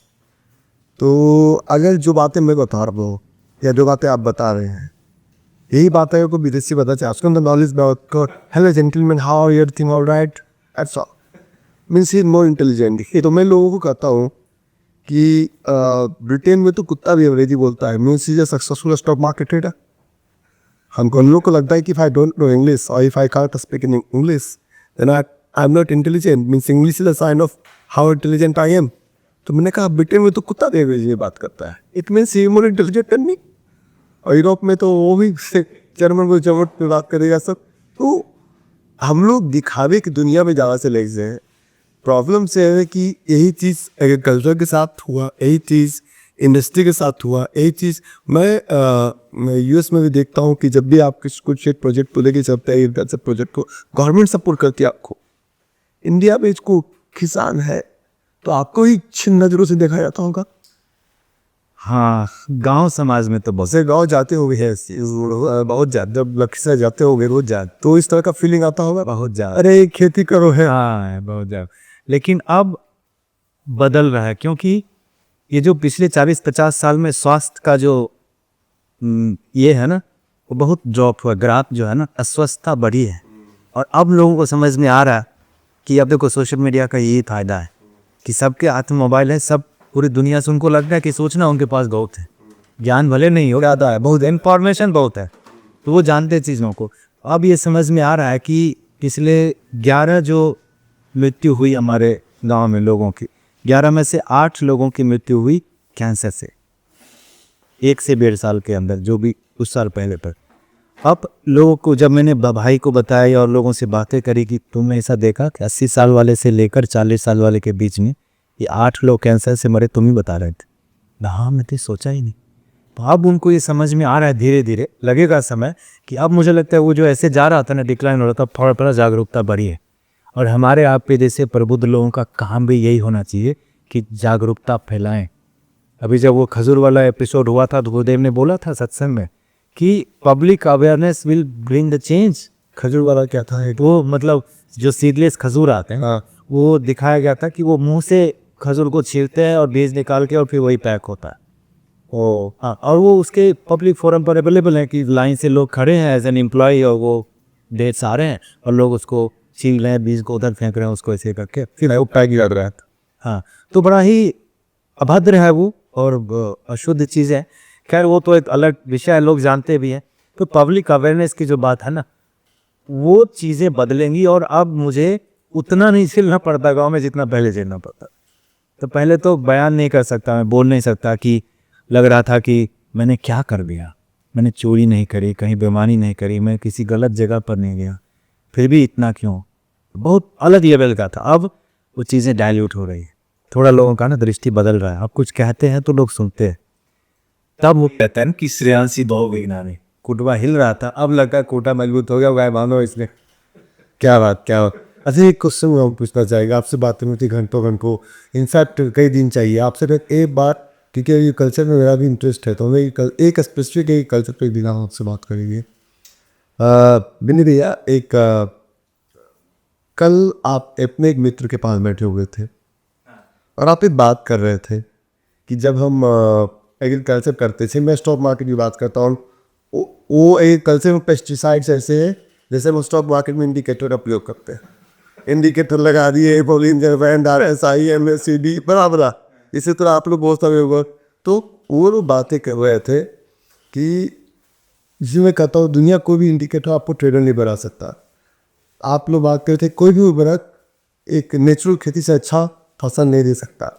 तो अगर जो बातें मैं बता रहा हूँ या जो बातें आप बता रहे हैं, यही बात है को विदेशी बता चाहे उसके अंदर नॉलेज बहुत, hello gentleman how are everything alright, that's all, means he is more intelligent. तो मैं लोगों को कहता हूँ कि ब्रिटेन में तो कुत्ता भी अंग्रेजी बोलता है, means is a successful stock market trader. हम लोगों को लगता है कि if I don't know English और if I can't speak in English then I am not intelligent, means English is a sign of how intelligent I am. तो मैंने कहा ब्रिटेन में तो कुत्ता भी अंग्रेजी में बात करता है, it means he more intelligent than me. और यूरोप में तो वो भी जर्मन को जर्मन में बात करेगा सब। तो हम लोग दिखावे की दुनिया में ज़्यादा से ले हैं। प्रॉब्लम से है कि यही चीज़ एग्रीकल्चर के साथ हुआ, यही चीज़ इंडस्ट्री के साथ हुआ, यही चीज़ मैं यूएस में भी देखता हूँ कि जब भी आप कुछ एक प्रोजेक्ट को लेके चलते हैं, एग्रीकल्चर प्रोजेक्ट को गवर्नमेंट सपोर्ट करती है आपको। इंडिया में इसको किसान है तो आपको ही छिन्न नजरों से देखा जाता होगा।
हाँ, गांव समाज में तो बहुत
से गांव जाते हो गए बहुत ज़्यादा, जब लखीसराय जाते हो गए रोज जाते, तो इस तरह का फीलिंग आता होगा
बहुत ज़्यादा।
अरे खेती करो है।
हाँ, बहुत ज़्यादा। लेकिन अब बदल रहा है, क्योंकि ये जो पिछले 40-50 साल में स्वास्थ्य का जो ये है ना, वो बहुत ड्रॉप हुआ, ग्राफ जो है ना, अस्वस्थता बढ़ी है। और अब लोगों को समझ में आ रहा है कि अब देखो सोशल मीडिया का यही फायदा है कि सबके हाथ में मोबाइल है, सब पूरी दुनिया से उनको लगता है कि सोचना उनके पास बहुत है, ज्ञान भले नहीं हो ज़्यादा है, बहुत इन्फॉर्मेशन बहुत है, तो वो जानते चीज़ों को। अब ये समझ में आ रहा है कि पिछले 11 जो मृत्यु हुई हमारे गांव में लोगों की, 11 में से 8 लोगों की मृत्यु हुई कैंसर से, 1 से 1.5 साल के अंदर, जो भी कुछ साल पहले पर। अब लोगों को जब मैंने भाई को बताया और लोगों से बातें करी कि तुमने ऐसा देखा कि 80 साल वाले से लेकर 40 साल वाले के बीच में ये 8 लोग कैंसर से मरे, तुम ही बता रहे थे ना। हाँ, मैं तो सोचा ही नहीं। तो अब उनको ये समझ में आ रहा है, धीरे धीरे लगेगा समय कि अब मुझे लगता है वो जो ऐसे जा रहा था ना, डिक्लाइन हो रहा था, थोड़ा थोड़ा जागरूकता बढ़ी है। और हमारे आप पे जैसे प्रबुद्ध लोगों का काम भी यही होना चाहिए कि जागरूकता फैलाएं। अभी जब वो खजूर वाला एपिसोड हुआ था तो गुरुदेव ने बोला था सत्संग में कि public awareness will bring the change.
खजूर वाला क्या था?
वो मतलब जो सीडलेस खजूर आते हैं,
हाँ,
वो दिखाया गया था कि वो मुंह से खजूर को छीलते हैं और बीज निकाल के और फिर वही पैक होता है।
ओ
हाँ, और वो उसके पब्लिक फोरम पर अवेलेबल है कि लाइन से लोग खड़े हैं एज एन एम्प्लॉय और वो ढेर सारे हैं और लोग उसको छील रहे हैं, बीज को उधर फेंक रहे हैं, उसको ऐसे करके
फिर वो पैक कर रहा है।
हाँ, तो बड़ा ही अभद्र है वो और अशुद्ध चीज़ है खैर वो तो एक अलग विषय है, लोग जानते भी हैं। तो पब्लिक अवेयरनेस की जो बात है ना, वो चीज़ें बदलेंगी। और अब मुझे उतना नहीं झेलना पड़ता गाँव में जितना पहले झेलना पड़ता। तो पहले तो बयान नहीं कर सकता, मैं बोल नहीं सकता कि लग रहा था कि मैंने क्या कर दिया, मैंने चोरी नहीं करी, कहीं बेईमानी नहीं करी, मैं किसी गलत जगह पर नहीं गया, फिर भी इतना क्यों, बहुत अलग लेवल का था। अब वो चीज़ें डाइल्यूट हो रही है, थोड़ा लोगों का ना दृष्टि बदल रहा है। अब कुछ कहते हैं तो लोग सुनते हैं। तब वो कहते हैं कि श्रेयांशी बहु विज्ञानी, कुटवा हिल रहा था, अब लगता है कोटा मजबूत हो गया, गाय बांधो इसलिए।
क्या बात, क्या बात। अच्छा, एक क्वेश्चन हम पूछना चाहेंगे आपसे, बातें होती घंटों घंटों, इनफैक्ट कई दिन चाहिए आपसे। एक बात, क्योंकि ये कल्चर में मेरा भी इंटरेस्ट है, तो हमें एक स्पेसिफिक एक कल्चर पर एक दिन हम आपसे बात करेंगे। बिन्नी भैया, कल आप अपने एक मित्र के पास बैठे हुए थे और आप एक बात कर रहे थे कि जब हम एग्रीकल्चर करते थे, मैं स्टॉक मार्केट की बात करता हूँ, वो एग्रीकल्चर में पेस्टिसाइड्स ऐसे है जैसे हम स्टॉक मार्केट में इंडिकेटर का प्रयोग करते हैं। इंडिकेटर लगा दिए, बोलिंजर बैंड, RSI, MACD, बराबर। इसी तरह आप लोग बहुत सारे होगा। तो वो लोग बातें कर रहे थे कि जिसमें मैं कहता हूँ दुनिया कोई भी इंडिकेटर आपको ट्रेडर नहीं बना सकता। आप लोग बात करते थे कोई भी उर्वरक एक नेचुरल खेती से अच्छा फसल नहीं दे सकता,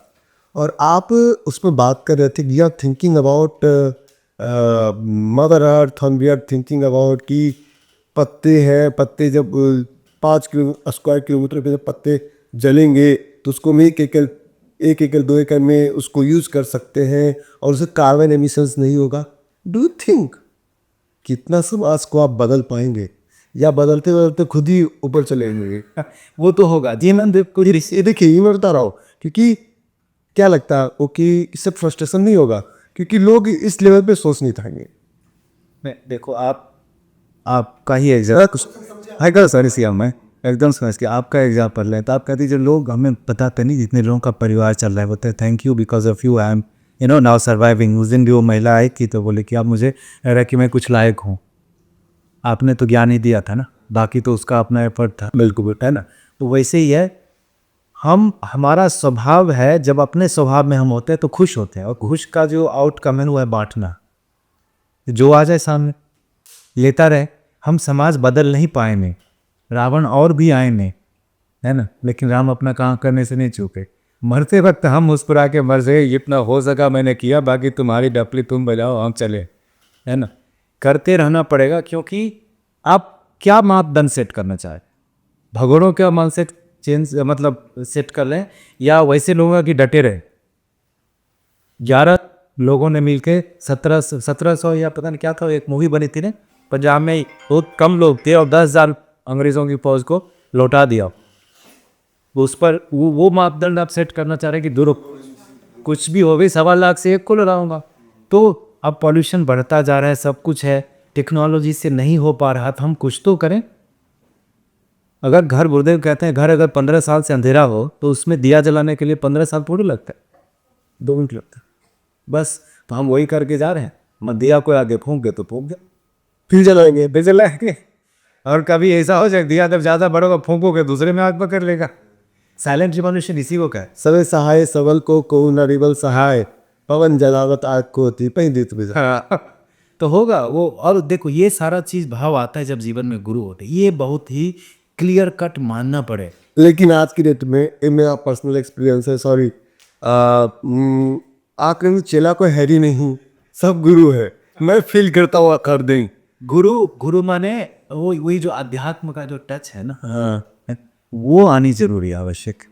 और आप उसमें बात कर रहे थे we are thinking about mother earth, we are thinking about कि पत्ते हैं, पत्ते जब 5 स्क्वायर किलोमीटर के जब पत्ते जलेंगे तो उसको हम 1 एकड़ 2 एकड़ में उसको यूज़ कर सकते हैं और उससे कार्बन एमिशंस नहीं होगा। डू यू थिंक कितना समाज को आप बदल पाएंगे, या बदलते बदलते खुद ही ऊपर चलेंगे?
वो तो होगा जी। मैं
ये देखिए, मैं बता रहा हूँ क्योंकि क्या लगता है वो कि इससे फ्रस्ट्रेशन नहीं होगा, क्योंकि लोग इस लेवल पे सोच नहीं पाएंगे।
देखो, आपका ही एग्जाम है कर सर, सिया मैं एकदम समझ के आपका एग्जाम्पल लें तो आप कहते जो लोग हमें बताते नहीं, जितने लोगों का परिवार चल रहा है, बोलते हैं thank you because of you I am now surviving. उस दिन भी वो महिला आई थी तो बोले कि आप मुझे लग रहा है कि मैं कुछ लायक हूँ, आपने तो ज्ञान ही दिया था ना, बाकी तो उसका अपना एफर्ट था। बिल्कुल है ना। तो वैसे ही है, हमारा स्वभाव है, जब अपने स्वभाव में हम होते हैं तो खुश होते हैं, और खुश का जो आउटकम है वो है बांटना। जो आ जाए सामने लेता रहे। हम समाज बदल नहीं पाएंगे, रावण और भी आएंगे, है ना, लेकिन राम अपना काम करने से नहीं चूके। मरते वक्त हम मुस्कुरा के मर जाए, इतना हो सका मैंने किया, बाकी तुम्हारी डपली तुम बजाओ हम चले, है ना। करते रहना पड़ेगा, क्योंकि आप क्या मापदंड सेट करना चाहे, भगोड़ों का माइंडसेट चेंज मतलब सेट कर लें, या वैसे लोगों की डटे रहे। 11 लोगों ने मिलके 1700 या पता नहीं क्या था, एक मूवी बनी थी ना पंजाब में, बहुत कम लोग थे और 10,000 अंग्रेज़ों की फौज को लौटा दिया। उस पर वो मापदंड आप सेट करना चाह रहे हैं कि दूर कुछ भी हो गई 1.25 लाख से 1 को लड़ाऊंगा। तो अब पॉल्यूशन बढ़ता जा रहा है, सब कुछ है, टेक्नोलॉजी से नहीं हो पा रहा, तो हम कुछ तो करें। अगर घर, गुरुदेव कहते हैं घर अगर 15 साल से अंधेरा हो तो उसमें दिया जलाने के लिए 15 साल थोड़ी लगता है, 2 मिनट लगता है बस। तो हम वही करके जा रहे हैं, मत दिया को आगे फूंक गए तो फूंक गया, फिर जलाएंगे। और कभी ऐसा हो जाए दिया जब ज़्यादा बड़ोगा फूंकोगे दूसरे में आग पकड़ लेगा। साइलेंट रिवॉल्यूशन इसी को कहे।
सबे सहाय सबल को नरिबल सहाय, पवन जलावत आग को होती पैंदित बिजा।
तो होगा वो। और देखो, ये सारा चीज़ भाव आता है जब जीवन में गुरु होते हैं, ये बहुत ही क्लियर कट मानना पड़े।
लेकिन आज की डेट में ये मेरा पर्सनल एक्सपीरियंस है, सॉरी, आखिर चेला कोई है ही नहीं, सब गुरु है। मैं फील करता हूँ कर दें
गुरु माने वही जो अध्यात्म का जो टच है ना, वो आनी जरूरी है, आवश्यक।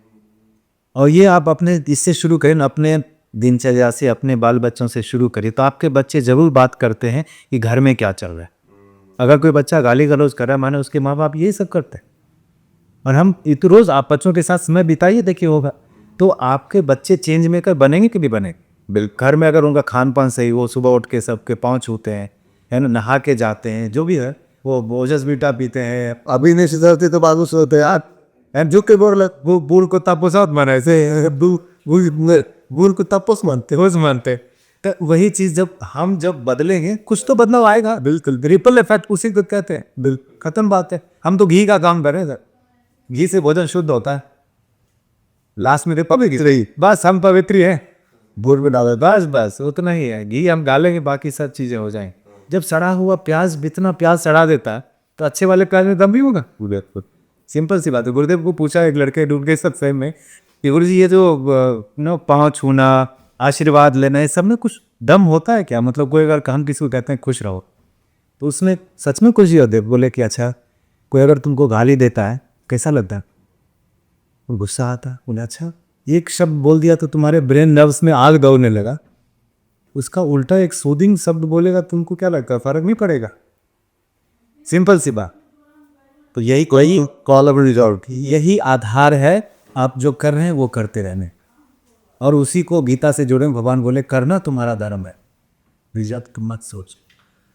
और ये आप अपने इससे शुरू करें ना, अपने दिनचर्या से, अपने बाल बच्चों से शुरू करिए, तो आपके बच्चे जरूर बात करते हैं कि घर में क्या चल रहा है। अगर कोई बच्चा गाली गलौज कर रहा है, माने उसके माँ बाप यही सब करते हैं। और हम तो रोज़ आप बच्चों के साथ समय बिताइए, देखिए होगा तो आपके बच्चे चेंज मेकर बनेंगे कि नहीं बनेंगे। बिल्कुल। घर में अगर उनका खान पान सही, वो सुबह उठ के सबके पाँव छूते हैं, है ना, नहा के जाते हैं, जो भी है वो बोझस मीठा पीते हैं,
अभी नहीं सुधरते तो बाद में सुधरते यार।
एंड जो के बोल वो बूढ़ को तपोसात माने से
बूढ़ को तपस मानते।
मानते। तो वही चीज़ जब बदलेंगे कुछ तो बदलाव आएगा।
बिल्कुल।
रिपल इफेक्ट उसी को कहते हैं। बिल्कुल, खत्म बात है। हम तो घी का काम कर रहे हैं सर, घी से भोजन शुद्ध होता है, लास्ट में तो पवित्र रही, बस हम पवित्र हैं।
बोर में डाल देता।
बस बस उतना ही है, घी हम डालेंगे बाकी सब चीज़ें हो जाएंगी। जब सड़ा हुआ प्याज, इतना प्याज सड़ा देता है तो अच्छे वाले प्याज में दम भी होगा।
बिल्कुल।
सिंपल सी बात है। गुरुदेव को पूछा एक लड़के ढूंढ के सब में कि गुरु जी ये जो पाँव छूना, आशीर्वाद लेना, ये सब में कुछ दम होता है क्या? मतलब कोई अगर हम किसी को कहते हैं खुश रहो तो उसमें सच में खुशी होती है? बोले कि अच्छा कोई अगर तुमको गाली देता है कैसा लगता है? गुस्सा आता है। बोले अच्छा एक शब्द बोल दिया तो तुम्हारे ब्रेन नर्व्स में आग दौड़ने लगा, उसका उल्टा एक सूदिंग शब्द बोलेगा, तुमको क्या लगता है फर्क नहीं पड़ेगा? सिंपल सी बात। तो यही
कॉल ऑफ रिजॉल्ट।
यही आधार है आप जो कर रहे हैं वो करते रहने, और उसी को गीता से जोड़े भगवान बोले करना तुम्हारा धर्म है, रिजल्ट मत सोच।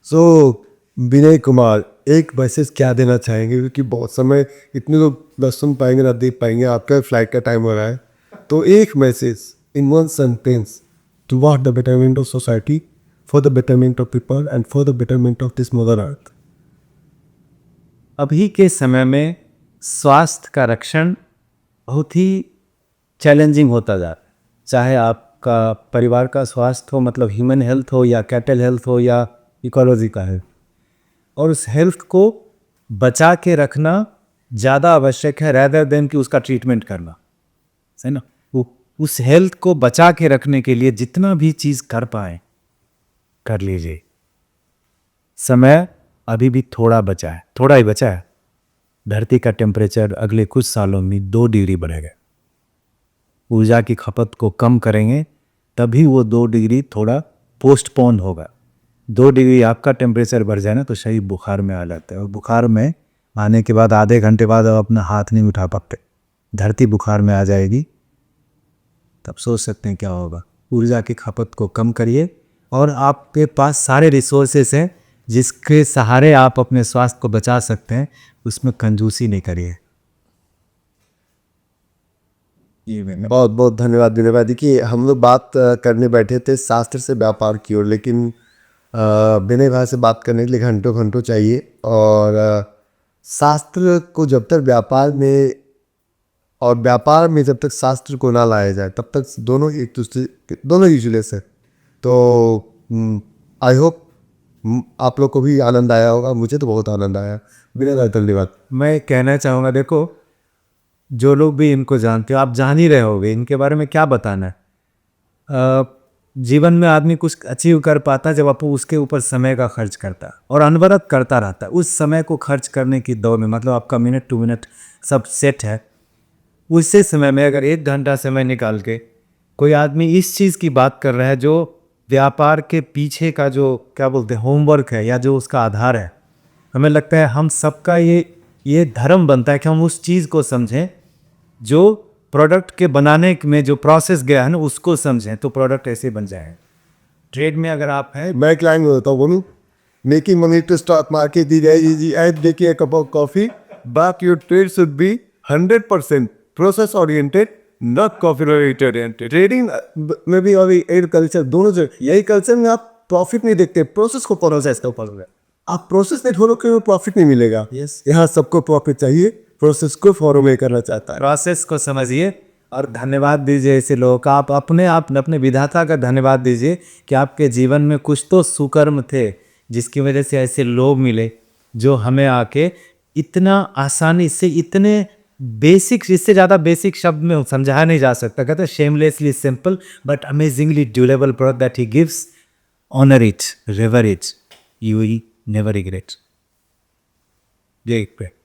सो विनय कुमार, एक मैसेज क्या देना चाहेंगे? क्योंकि बहुत समय इतने लोग न सुन पाएंगे ना देख पाएंगे, आपका फ्लाइट का टाइम हो रहा है, तो एक message in one sentence toward the betterment of society, for the betterment of people and for the betterment of this mother earth.
अभी के समय में स्वास्थ्य का रक्षण बहुत ही चैलेंजिंग होता जा रहा है। चाहे आपका परिवार का स्वास्थ्य हो, मतलब ह्यूमन हेल्थ हो, या कैटल हेल्थ हो, या इकोलॉजी का हेल्थ, और उस हेल्थ को बचा के रखना ज़्यादा आवश्यक है रैदर देन कि उसका ट्रीटमेंट करना, है ना। उस हेल्थ को बचा के रखने के लिए जितना भी चीज़ कर पाए कर लीजिए। समय अभी भी थोड़ा बचा है, थोड़ा ही बचा है। धरती का टेम्परेचर अगले कुछ सालों में 2 डिग्री बढ़ेगा। ऊर्जा की खपत को कम करेंगे तभी वो 2 डिग्री थोड़ा पोस्टपोन होगा। 2 डिग्री आपका टेम्परेचर बढ़ जाए ना तो शरीर बुखार में आ जाता है, और बुखार में आने के बाद आधे घंटे बाद आप अपना हाथ नहीं उठा पाते, धरती बुखार में आ जाएगी, तब सोच सकते हैं क्या होगा। ऊर्जा की खपत को कम करिए, और आपके पास सारे रिसोर्सेस हैं जिसके सहारे आप अपने स्वास्थ्य को बचा सकते हैं, उसमें कंजूसी नहीं करिए।
बहुत बहुत धन्यवाद विनय भाई। देखिए हम लोग बात करने बैठे थे शास्त्र से व्यापार की ओर, लेकिन विनय भाई से बात करने के लिए घंटों घंटों चाहिए, और शास्त्र को जब तक व्यापार में, और व्यापार में जब तक शास्त्र को ना लाया जाए तब तक दोनों एक दूसरे, दोनों यूजलेस है। तो आई होप आप लोग को भी आनंद आया होगा, मुझे तो बहुत आनंद आया। विनय भाई धन्यवाद।
मैं कहना चाहूँगा, देखो जो लोग भी इनको जानते हो, आप जान ही रहे होगे इनके बारे में, क्या बताना है। जीवन में आदमी कुछ अचीव कर पाता जब आप उसके ऊपर समय का खर्च करता है और अनवरत करता रहता है। उस समय को खर्च करने की दौड़ में, मतलब आपका मिनट टू मिनट सब सेट है, उसी समय में अगर 1 घंटा समय निकाल के कोई आदमी इस चीज़ की बात कर रहा है जो व्यापार के पीछे का जो क्या बोलते हैं होमवर्क है, या जो उसका आधार है, हमें लगता है हम सबका ये धर्म बनता है कि हम उस चीज़ को समझें, जो प्रोडक्ट के बनाने में जो प्रोसेस गया है ना उसको समझें, तो प्रोडक्ट ऐसे बन जाए। ट्रेड में अगर आप हैं,
मैं क्लाइंट होता हूँ, बोलूँ making money to stock market दी जाएगी एट देखिए a cup of coffee, but your trade should be 100% process oriented, not coffee oriented. Trading में भी और एग्रीकल्चर दोनों जगह यही कल्चर में आप प्रॉफिट नहीं देखते, प्रोसेस को प्रोसेस को फॉलो। आप प्रोसेस नहीं फॉलो करोगे प्रॉफिट नहीं मिलेगा।
Yes.
यहाँ सबको प्रॉफिट चाहिए, प्रोसेस को फॉलो नहीं करना चाहता है।
प्रोसेस को समझिए और धन्यवाद दीजिए ऐसे लोगों का। आप अपने विधाता का धन्यवाद दीजिए कि आपके जीवन में कुछ तो सुकर्म थे जिसकी वजह से ऐसे लोग मिले जो हमें आके इतना आसानी से, इतने बेसिक, इससे ज़्यादा बेसिक शब्द में समझाया नहीं जा सकता। कहते हैं shamelessly simple but amazingly durable product that he gives, honour it, revere it, you never regret. जय पे